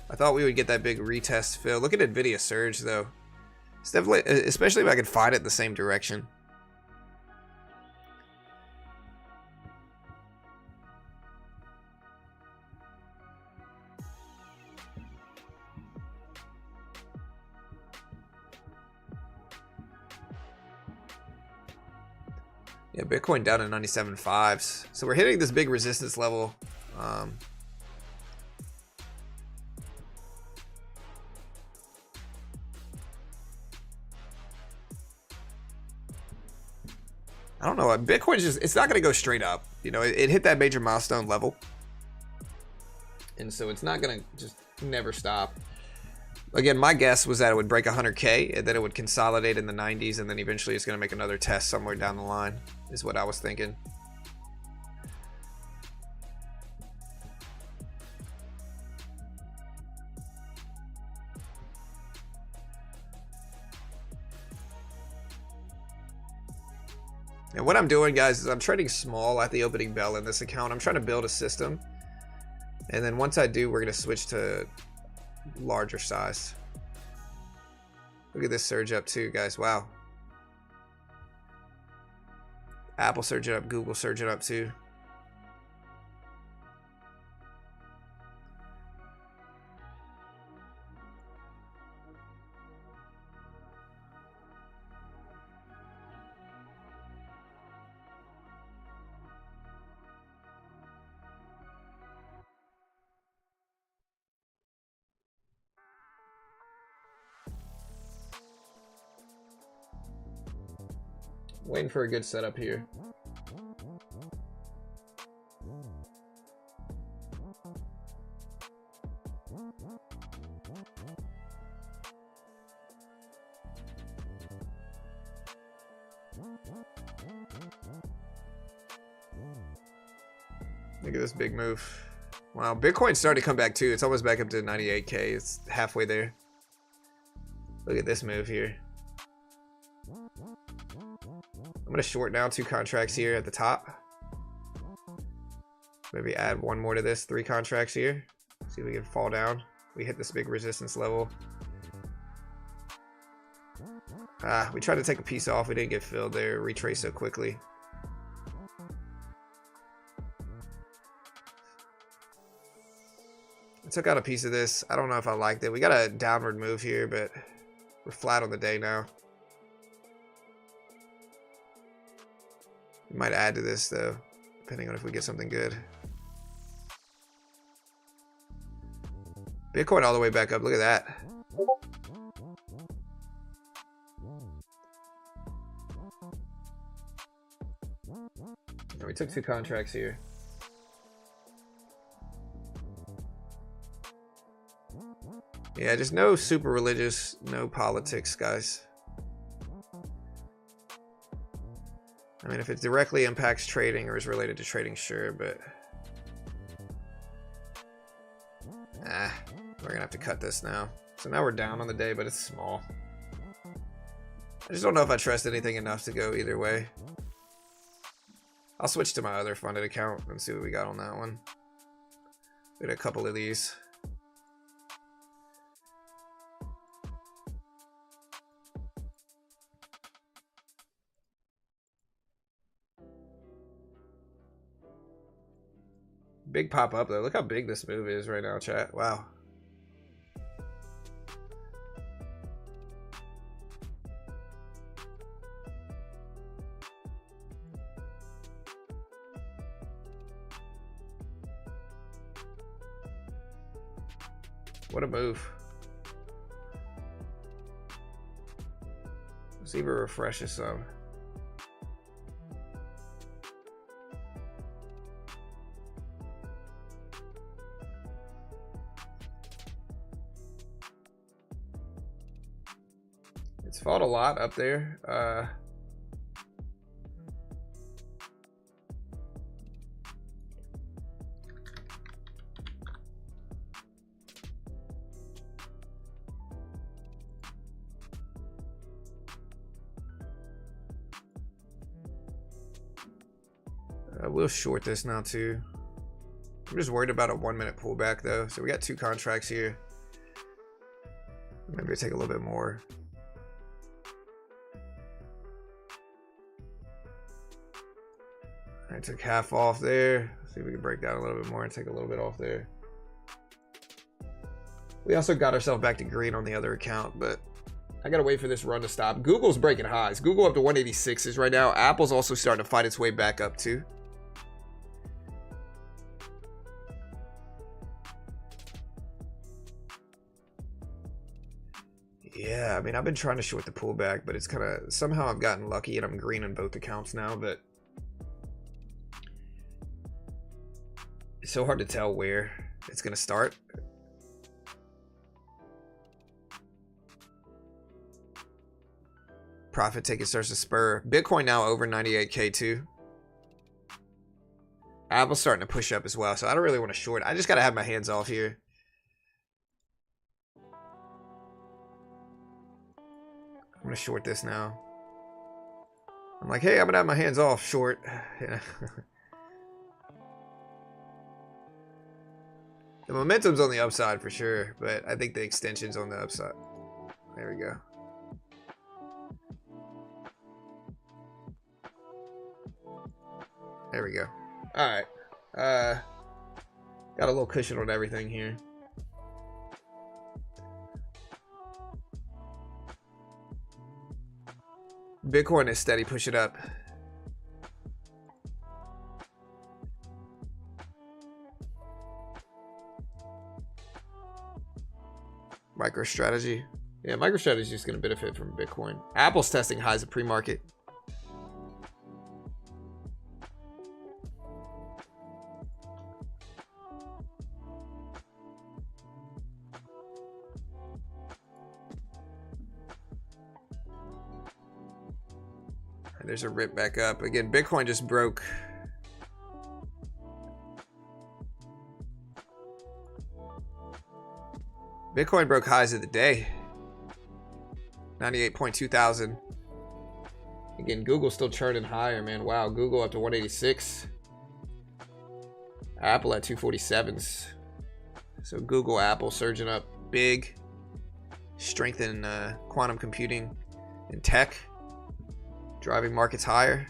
I thought we would get that big retest fill. Look at Nvidia surge, though. It's definitely, especially if I could find it in the same direction. Yeah, Bitcoin down to 97.5s. So we're hitting this big resistance level. I don't know. Bitcoin's just, it's not going to go straight up. You know, it hit that major milestone level. And so it's not going to just never stop. Again, my guess was that it would break 100K and then it would consolidate in the 90s, and then eventually it's going to make another test somewhere down the line, is what I was thinking. And what I'm doing, guys, is I'm trading small at the opening bell in this account. I'm trying to build a system. And then once I do, we're going to switch to larger size. Look at this surge up too, guys. Wow. Apple surging up, Google surging up too. Waiting for a good setup here. Look at this big move. Wow, Bitcoin's starting to come back too. It's almost back up to 98K. It's halfway there. Look at this move here. I'm going to short now 2 contracts here at the top. Maybe add 1 more to this, 3 contracts here. See if we can fall down. We hit this big resistance level. We tried to take a piece off. We didn't get filled there. Retrace so quickly. I took out a piece of this. I don't know if I liked it. We got a downward move here, but we're flat on the day now. We might add to this, though, depending on if we get something good. Bitcoin all the way back up. Look at that. We took 2 contracts here. Yeah, just no super religious, no politics, guys. I mean, if it directly impacts trading or is related to trading, sure, but we're gonna have to cut this now. So now we're down on the day, but it's small. I just don't know if I trust anything enough to go either way. I'll switch to my other funded account and see what we got on that one. We got a couple of these. Big pop up though. Look how big this move is right now, chat. Wow. What a move. Let's see if it refreshes some. It's fought a lot up there. We'll short this now too. I'm just worried about a 1 minute pullback though. So we got 2 contracts here. Maybe take a little bit more. I took half off there. See if we can break down a little bit more and take a little bit off there. We also got ourselves back to green on the other account, but I gotta wait for this run to stop. Google's breaking highs. Google up to 186s right now. Apple's also starting to fight its way back up too. Yeah, I mean, I've been trying to short the pullback, but it's kind of, somehow I've gotten lucky and I'm green on both accounts now, but it's so hard to tell where it's going to start. Profit taking starts to spur. Bitcoin now over 98K too. Apple's starting to push up as well, so I don't really want to short. I just got to have my hands off here. I'm going to short this now. I'm like, hey, I'm going to have my hands off short. Yeah. The momentum's on the upside for sure, but I think the extension's on the upside. There we go. There we go. All right. Got a little cushion on everything here. Bitcoin is steady pushing up. MicroStrategy. Yeah, MicroStrategy is just going to benefit from Bitcoin. Apple's testing highs at pre-market. There's a rip back up. Again, Bitcoin just broke. Bitcoin broke highs of the day. 98.2 thousand. Again, Google's still churning higher, man. Wow, Google up to 186. Apple at 247s. So Google, Apple surging up big. Strength in quantum computing. in tech, driving markets higher.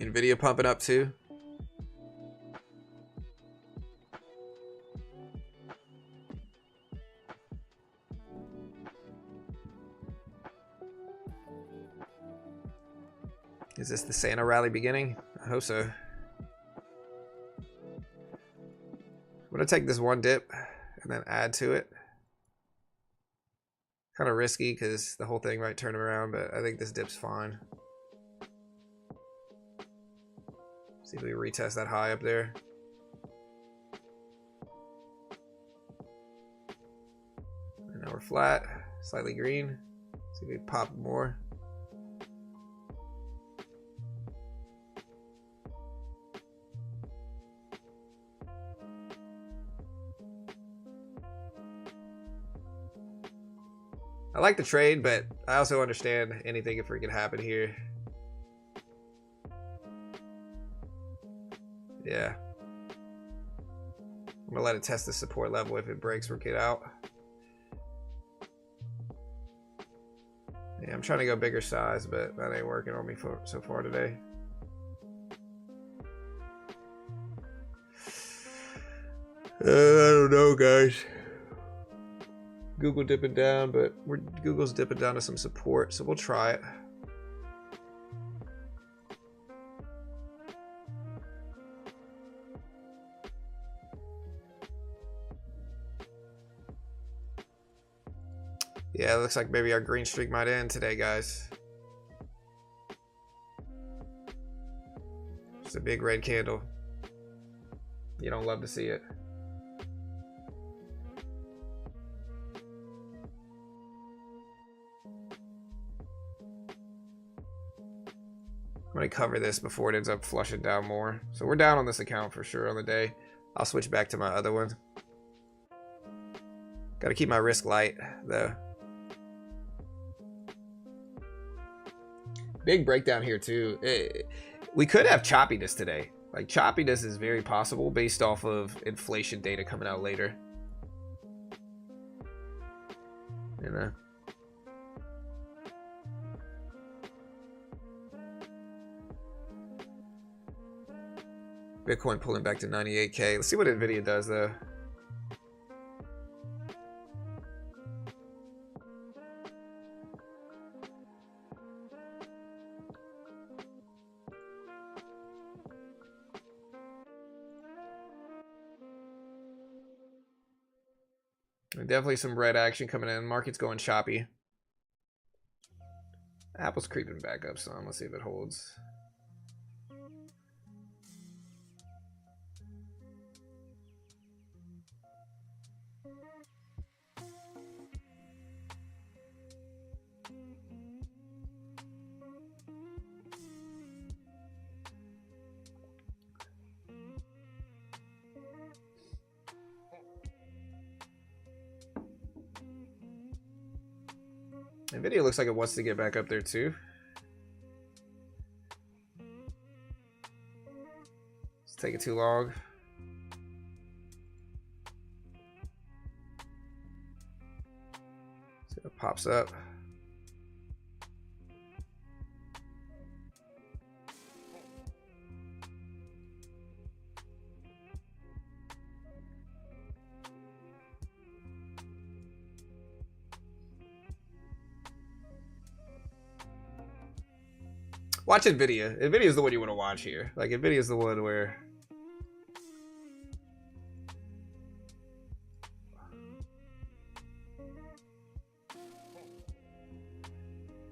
Nvidia pumping up too. Is this the Santa rally beginning? I hope so. I'm gonna take this one dip and then add to it. Kind of risky because the whole thing might turn around, but I think this dip's fine. See if we retest that high up there. And now we're flat, slightly green. See if we pop more. I like the trade, but I also understand anything if it could happen here. Yeah. I'm gonna let it test the support level. If it breaks, we'll get out. Yeah, I'm trying to go bigger size, but that ain't working on me so far today. I don't know, guys. Google dipping down, but Google's dipping down to some support, so we'll try it. Yeah, it looks like maybe our green streak might end today, guys. It's a big red candle. You don't love to see it. I'm gonna cover this before it ends up flushing down more. So we're down on this account for sure on the day. I'll switch back to my other one. Gotta keep my risk light though. Big breakdown here too. We could have choppiness today. Like choppiness is very possible based off of inflation data coming out later. You know. Bitcoin pulling back to 98K. Let's see what Nvidia does though. Definitely some red action coming in. Market's going choppy. Apple's creeping back up some. Let's see if it holds. Nvidia looks like it wants to get back up there too. It's taking too long. See if it pops up. Watch Nvidia. Nvidia is the one you want to watch here. Like Nvidia is the one where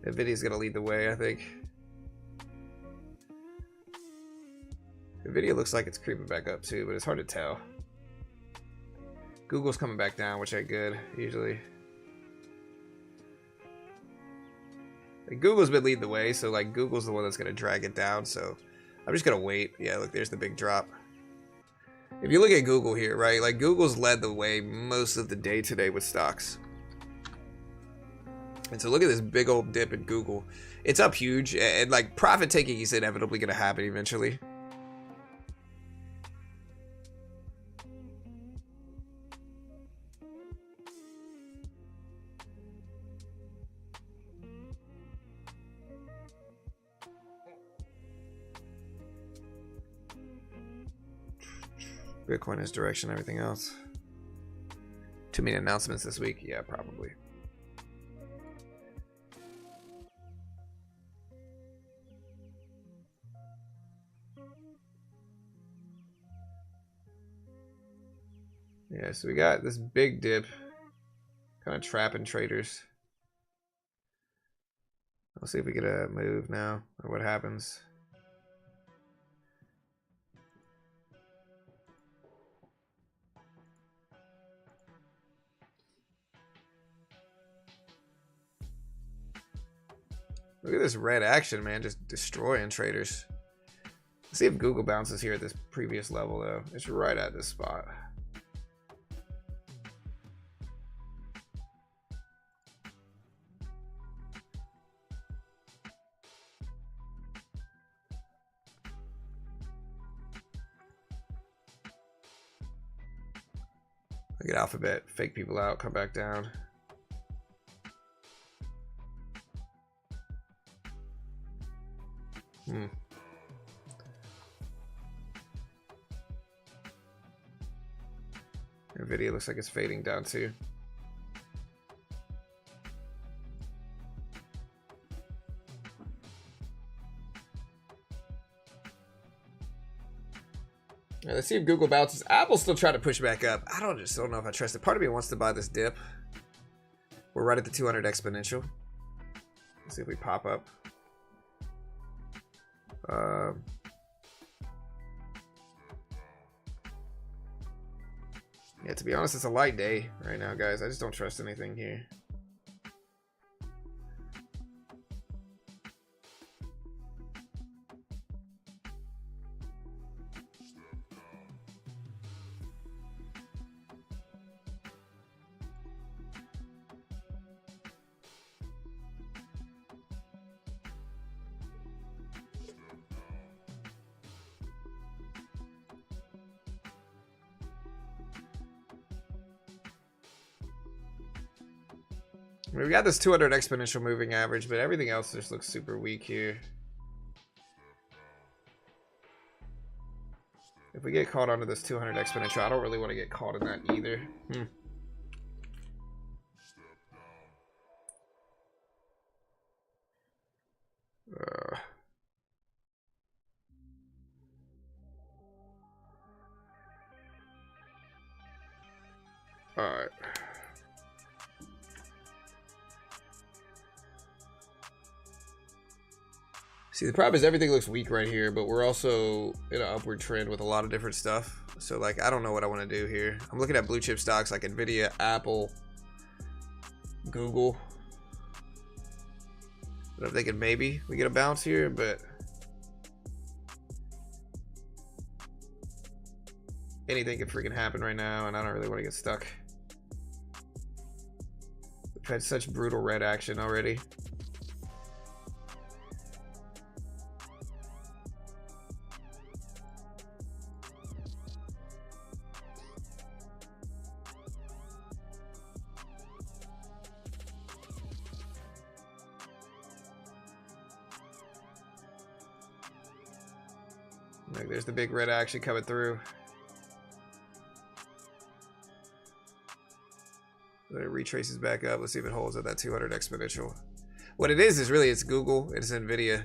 Nvidia's gonna lead the way, I think. Nvidia looks like it's creeping back up too, but it's hard to tell. Google's coming back down, which ain't good usually. Like Google's been leading the way, so like Google's the one that's gonna drag it down. So I'm just gonna wait. Yeah, look, there's the big drop. If you look at Google here, right, like Google's led the way most of the day today with stocks. And so look at this big old dip in Google. It's up huge, and like profit taking is inevitably gonna happen eventually. Bitcoin is direction, everything else. Too many announcements this week? Yeah, probably. Yeah, so we got this big dip, kind of trapping traders. Let's see if we get a move now, or what happens. Look at this red action, man, just destroying traders. Let's see if Google bounces here at this previous level, though. It's right at this spot. Look at Alphabet, fake people out, come back down. Your video looks like it's fading down too. Right, let's see if Google bounces. Apple's still trying to push back up. I just don't know if I trust it. Part of me wants to buy this dip. We're right at the 200 exponential. Let's see if we pop up. Yeah, to be honest, it's a light day right now, guys. I just don't trust anything here. We got this 200 exponential moving average, but everything else just looks super weak here. If we get caught onto this 200 exponential, I don't really want to get caught in that either. All right. See, the problem is everything looks weak right here, but we're also in an upward trend with a lot of different stuff. So, like, I don't know what I want to do here. I'm looking at blue chip stocks like Nvidia, Apple, Google. But I'm thinking maybe we get a bounce here, but anything could freaking happen right now, and I don't really want to get stuck. We've had such brutal red action already. Like, there's the big red action coming through. Then it retraces back up. Let's see if it holds at that 200 exponential. What it is really it's Google. It's Nvidia.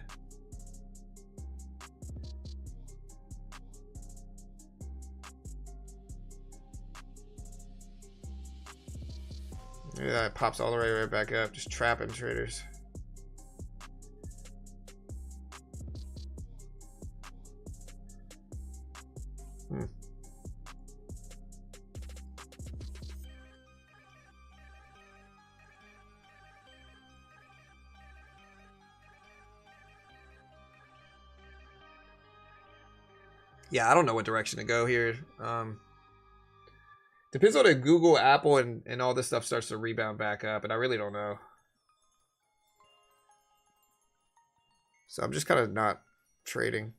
Yeah, it pops all the way right back up. Just trapping traders. Yeah, I don't know what direction to go here. Depends on if Google, Apple, and all this stuff starts to rebound back up, and I really don't know. So I'm just kind of not trading.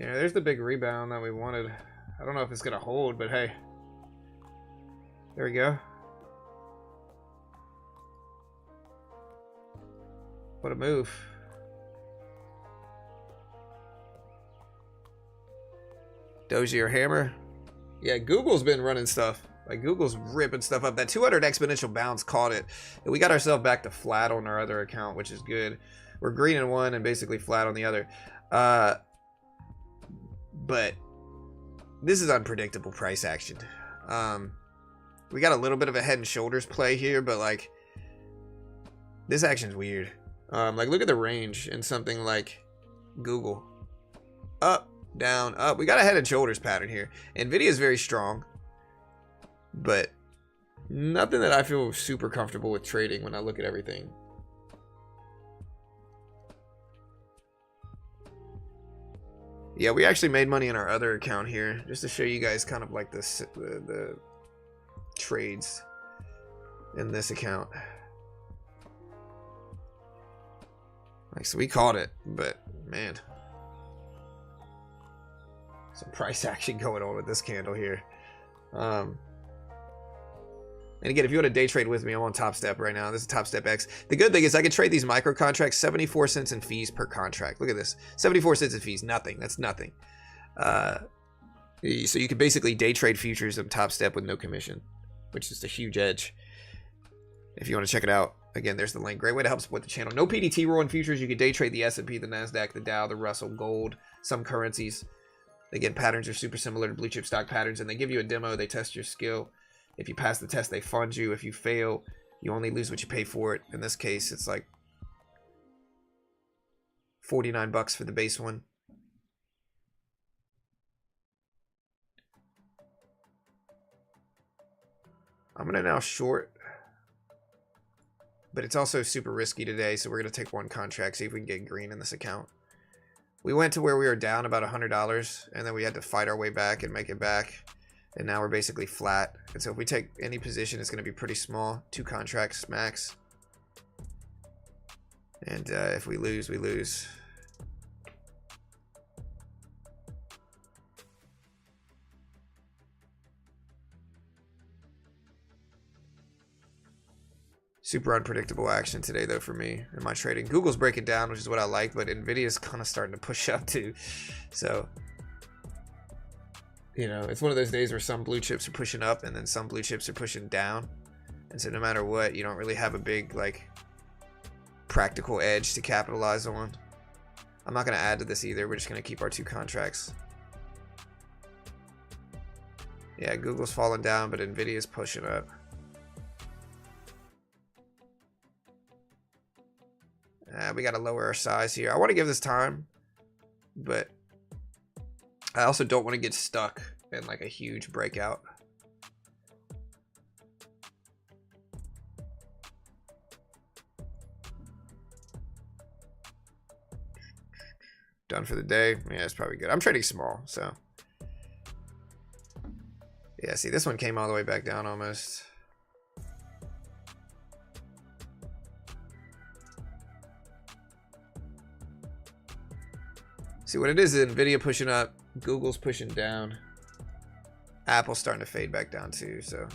Yeah, there's the big rebound that we wanted. I don't know if it's gonna hold, but hey, there we go. What a move. Doji or hammer. Yeah, Google's been running stuff. Like, Google's ripping stuff up. That 200 exponential bounce caught it. And we got ourselves back to flat on our other account, which is good. We're green in one and basically flat on the other. But this is unpredictable price action. We got a little bit of a head and shoulders play here, but like, this action's weird. Like, look at the range in something like Google. Up, down, up. We got a head and shoulders pattern here. Nvidia is very strong, but nothing that I feel super comfortable with trading when I look at everything. Yeah, we actually made money in our other account here, just to show you guys kind of like the trades in this account. Like, so we caught it, but man, some price action going on with this candle here. And again, if you want to day trade with me, I'm on Top Step right now. This is Top Step X. The good thing is I can trade these micro contracts, 74 cents in fees per contract. Look at this, 74 cents in fees, nothing. That's nothing. So you can basically day trade futures of Top Step with no commission, which is a huge edge. If you want to check it out, again, there's the link. Great way to help support the channel. No PDT rule in futures. You can day trade the S&P, the Nasdaq, the Dow, the Russell, gold, some currencies. Again, patterns are super similar to blue chip stock patterns, and they give you a demo. They test your skill. If you pass the test, they fund you. If you fail, you only lose what you pay for it. In this case, it's like 49 bucks for the base one. I'm going to now short, but it's also super risky today, so we're going to take one contract, see if we can get green in this account. We went to where we were down about $100, and then we had to fight our way back and make it back. And now we're basically flat. And so if we take any position, it's going to be pretty small. 2 contracts max. And if we lose, we lose. Super unpredictable action today, though, for me in my trading. Google's breaking down, which is what I like, but Nvidia's kind of starting to push up too. So, you know, it's one of those days where some blue chips are pushing up and then some blue chips are pushing down. And so no matter what, you don't really have a big, like, practical edge to capitalize on. I'm not going to add to this either. We're just going to keep our 2 contracts. Yeah, Google's falling down, but Nvidia's pushing up. We got to lower our size here. I want to give this time, but I also don't want to get stuck in like a huge breakout. Done for the day. Yeah, it's probably good. I'm trading small, so. Yeah, see, this one came all the way back down almost. See, what it is Nvidia pushing up, Google's pushing down. Apple's starting to fade back down too, so.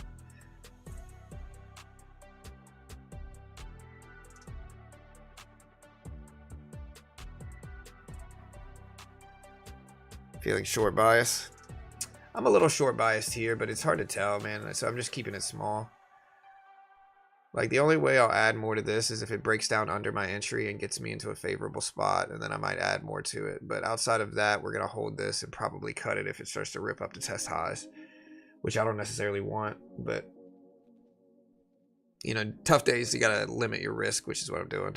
Feeling short bias. I'm a little short biased here, but it's hard to tell, man. So I'm just keeping it small. Like, the only way I'll add more to this is if it breaks down under my entry and gets me into a favorable spot, and then I might add more to it. But outside of that, we're going to hold this and probably cut it if it starts to rip up to test highs, which I don't necessarily want. But, you know, tough days, you got to limit your risk, which is what I'm doing.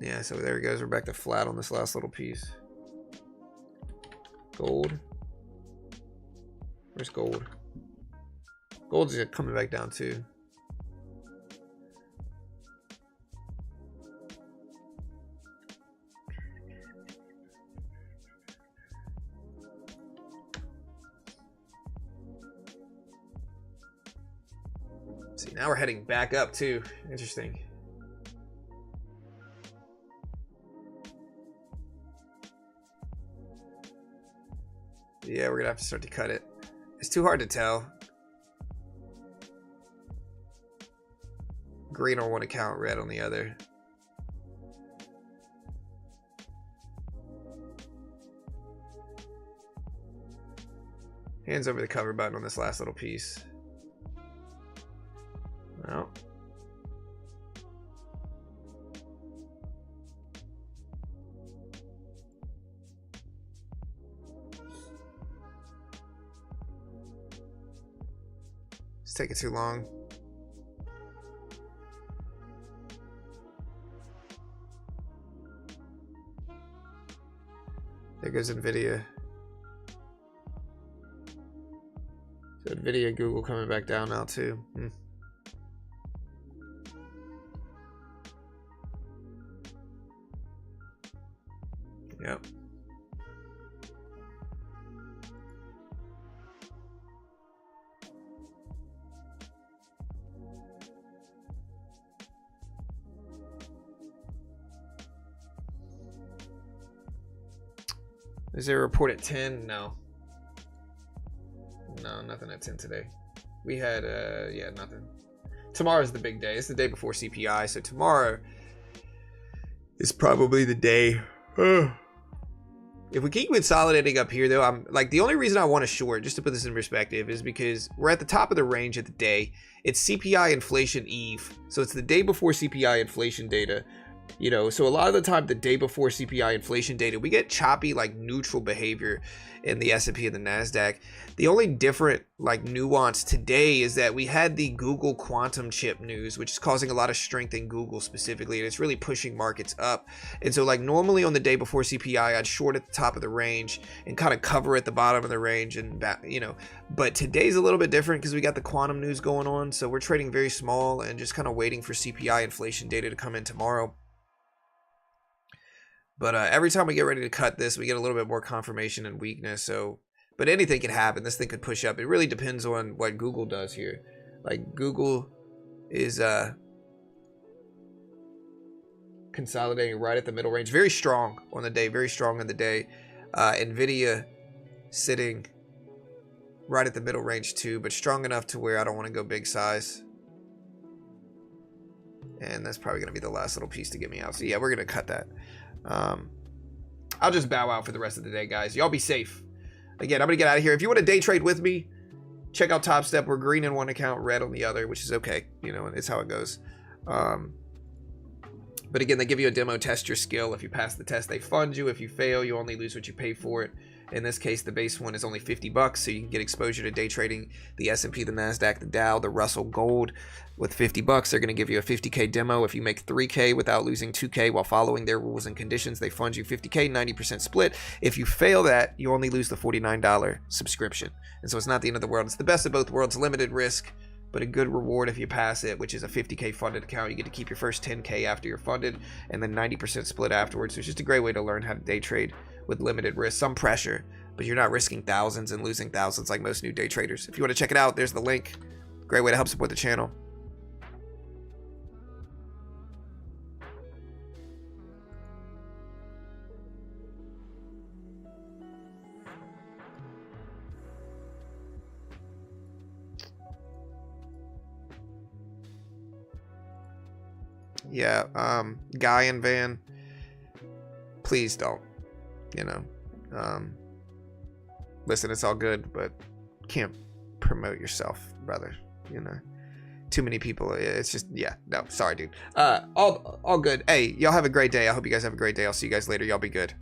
Yeah, so there it goes. We're back to flat on this last little piece. Gold. Where's gold? Gold's coming back down too. See, now we're heading back up too. Interesting. Yeah, we're gonna have to start to cut it. It's too hard to tell. Green on one account, red on the other. Hands over the cover button on this last little piece. Well. It's taking too long. There goes NVIDIA. So NVIDIA, Google coming back down now too. Yep. Is there a report at 10? No. No, nothing at 10 today. We had, yeah, nothing. Tomorrow's the big day. It's the day before CPI, so tomorrow is probably the day. If we keep consolidating up here, though, I'm like, the only reason I want to short, just to put this in perspective, is because we're at the top of the range of the day. It's CPI inflation eve, so it's the day before CPI inflation data. You know, so a lot of the time, the day before CPI inflation data, we get choppy, like neutral behavior in the S&P and the Nasdaq. The only different, like, nuance today is that we had the Google quantum chip news, which is causing a lot of strength in Google specifically, and it's really pushing markets up. And so, like, normally on the day before CPI, I'd short at the top of the range and kind of cover at the bottom of the range, and you know, but today's a little bit different because we got the quantum news going on, so we're trading very small and just kind of waiting for CPI inflation data to come in tomorrow. But every time we get ready to cut this, we get a little bit more confirmation and weakness. So, but anything can happen. This thing could push up. It really depends on what Google does here. Like, Google is consolidating right at the middle range. Very strong on the day. Very strong on the day. NVIDIA sitting right at the middle range too, but strong enough to where I don't want to go big size. And that's probably going to be the last little piece to get me out. So yeah, we're going to cut that. I'll just bow out for the rest of the day, guys. Y'all be safe. Again, I'm gonna get out of here. If you want to day trade with me, check out Top Step. We're green in one account, red on the other, which is okay. You know, it's how it goes. But again, they give you a demo, test your skill. If you pass the test, they fund you. If you fail, you only lose what you pay for it. In this case, the base one is only $50, so you can get exposure to day trading the S&P, the Nasdaq, the Dow, the Russell Gold with $50. They're going to give you a 50K demo. If you make 3K without losing 2K while following their rules and conditions, they fund you 50K, 90% split. If you fail that, you only lose the $49 subscription. And so it's not the end of the world. It's the best of both worlds, limited risk, but a good reward if you pass it, which is a 50K funded account. You get to keep your first 10K after you're funded, and then 90% split afterwards. So it's just a great way to learn how to day trade with limited risk, some pressure, but you're not risking thousands and losing thousands like most new day traders. If you want to check it out, there's the link. Great way to help support the channel. Yeah, Guy and Van, please don't, you know, listen, it's all good, but can't promote yourself, brother, you know, too many people, it's just, yeah, no, sorry, dude, all good. Hey, y'all have a great day. I hope you guys have a great day. I'll see you guys later. Y'all be good.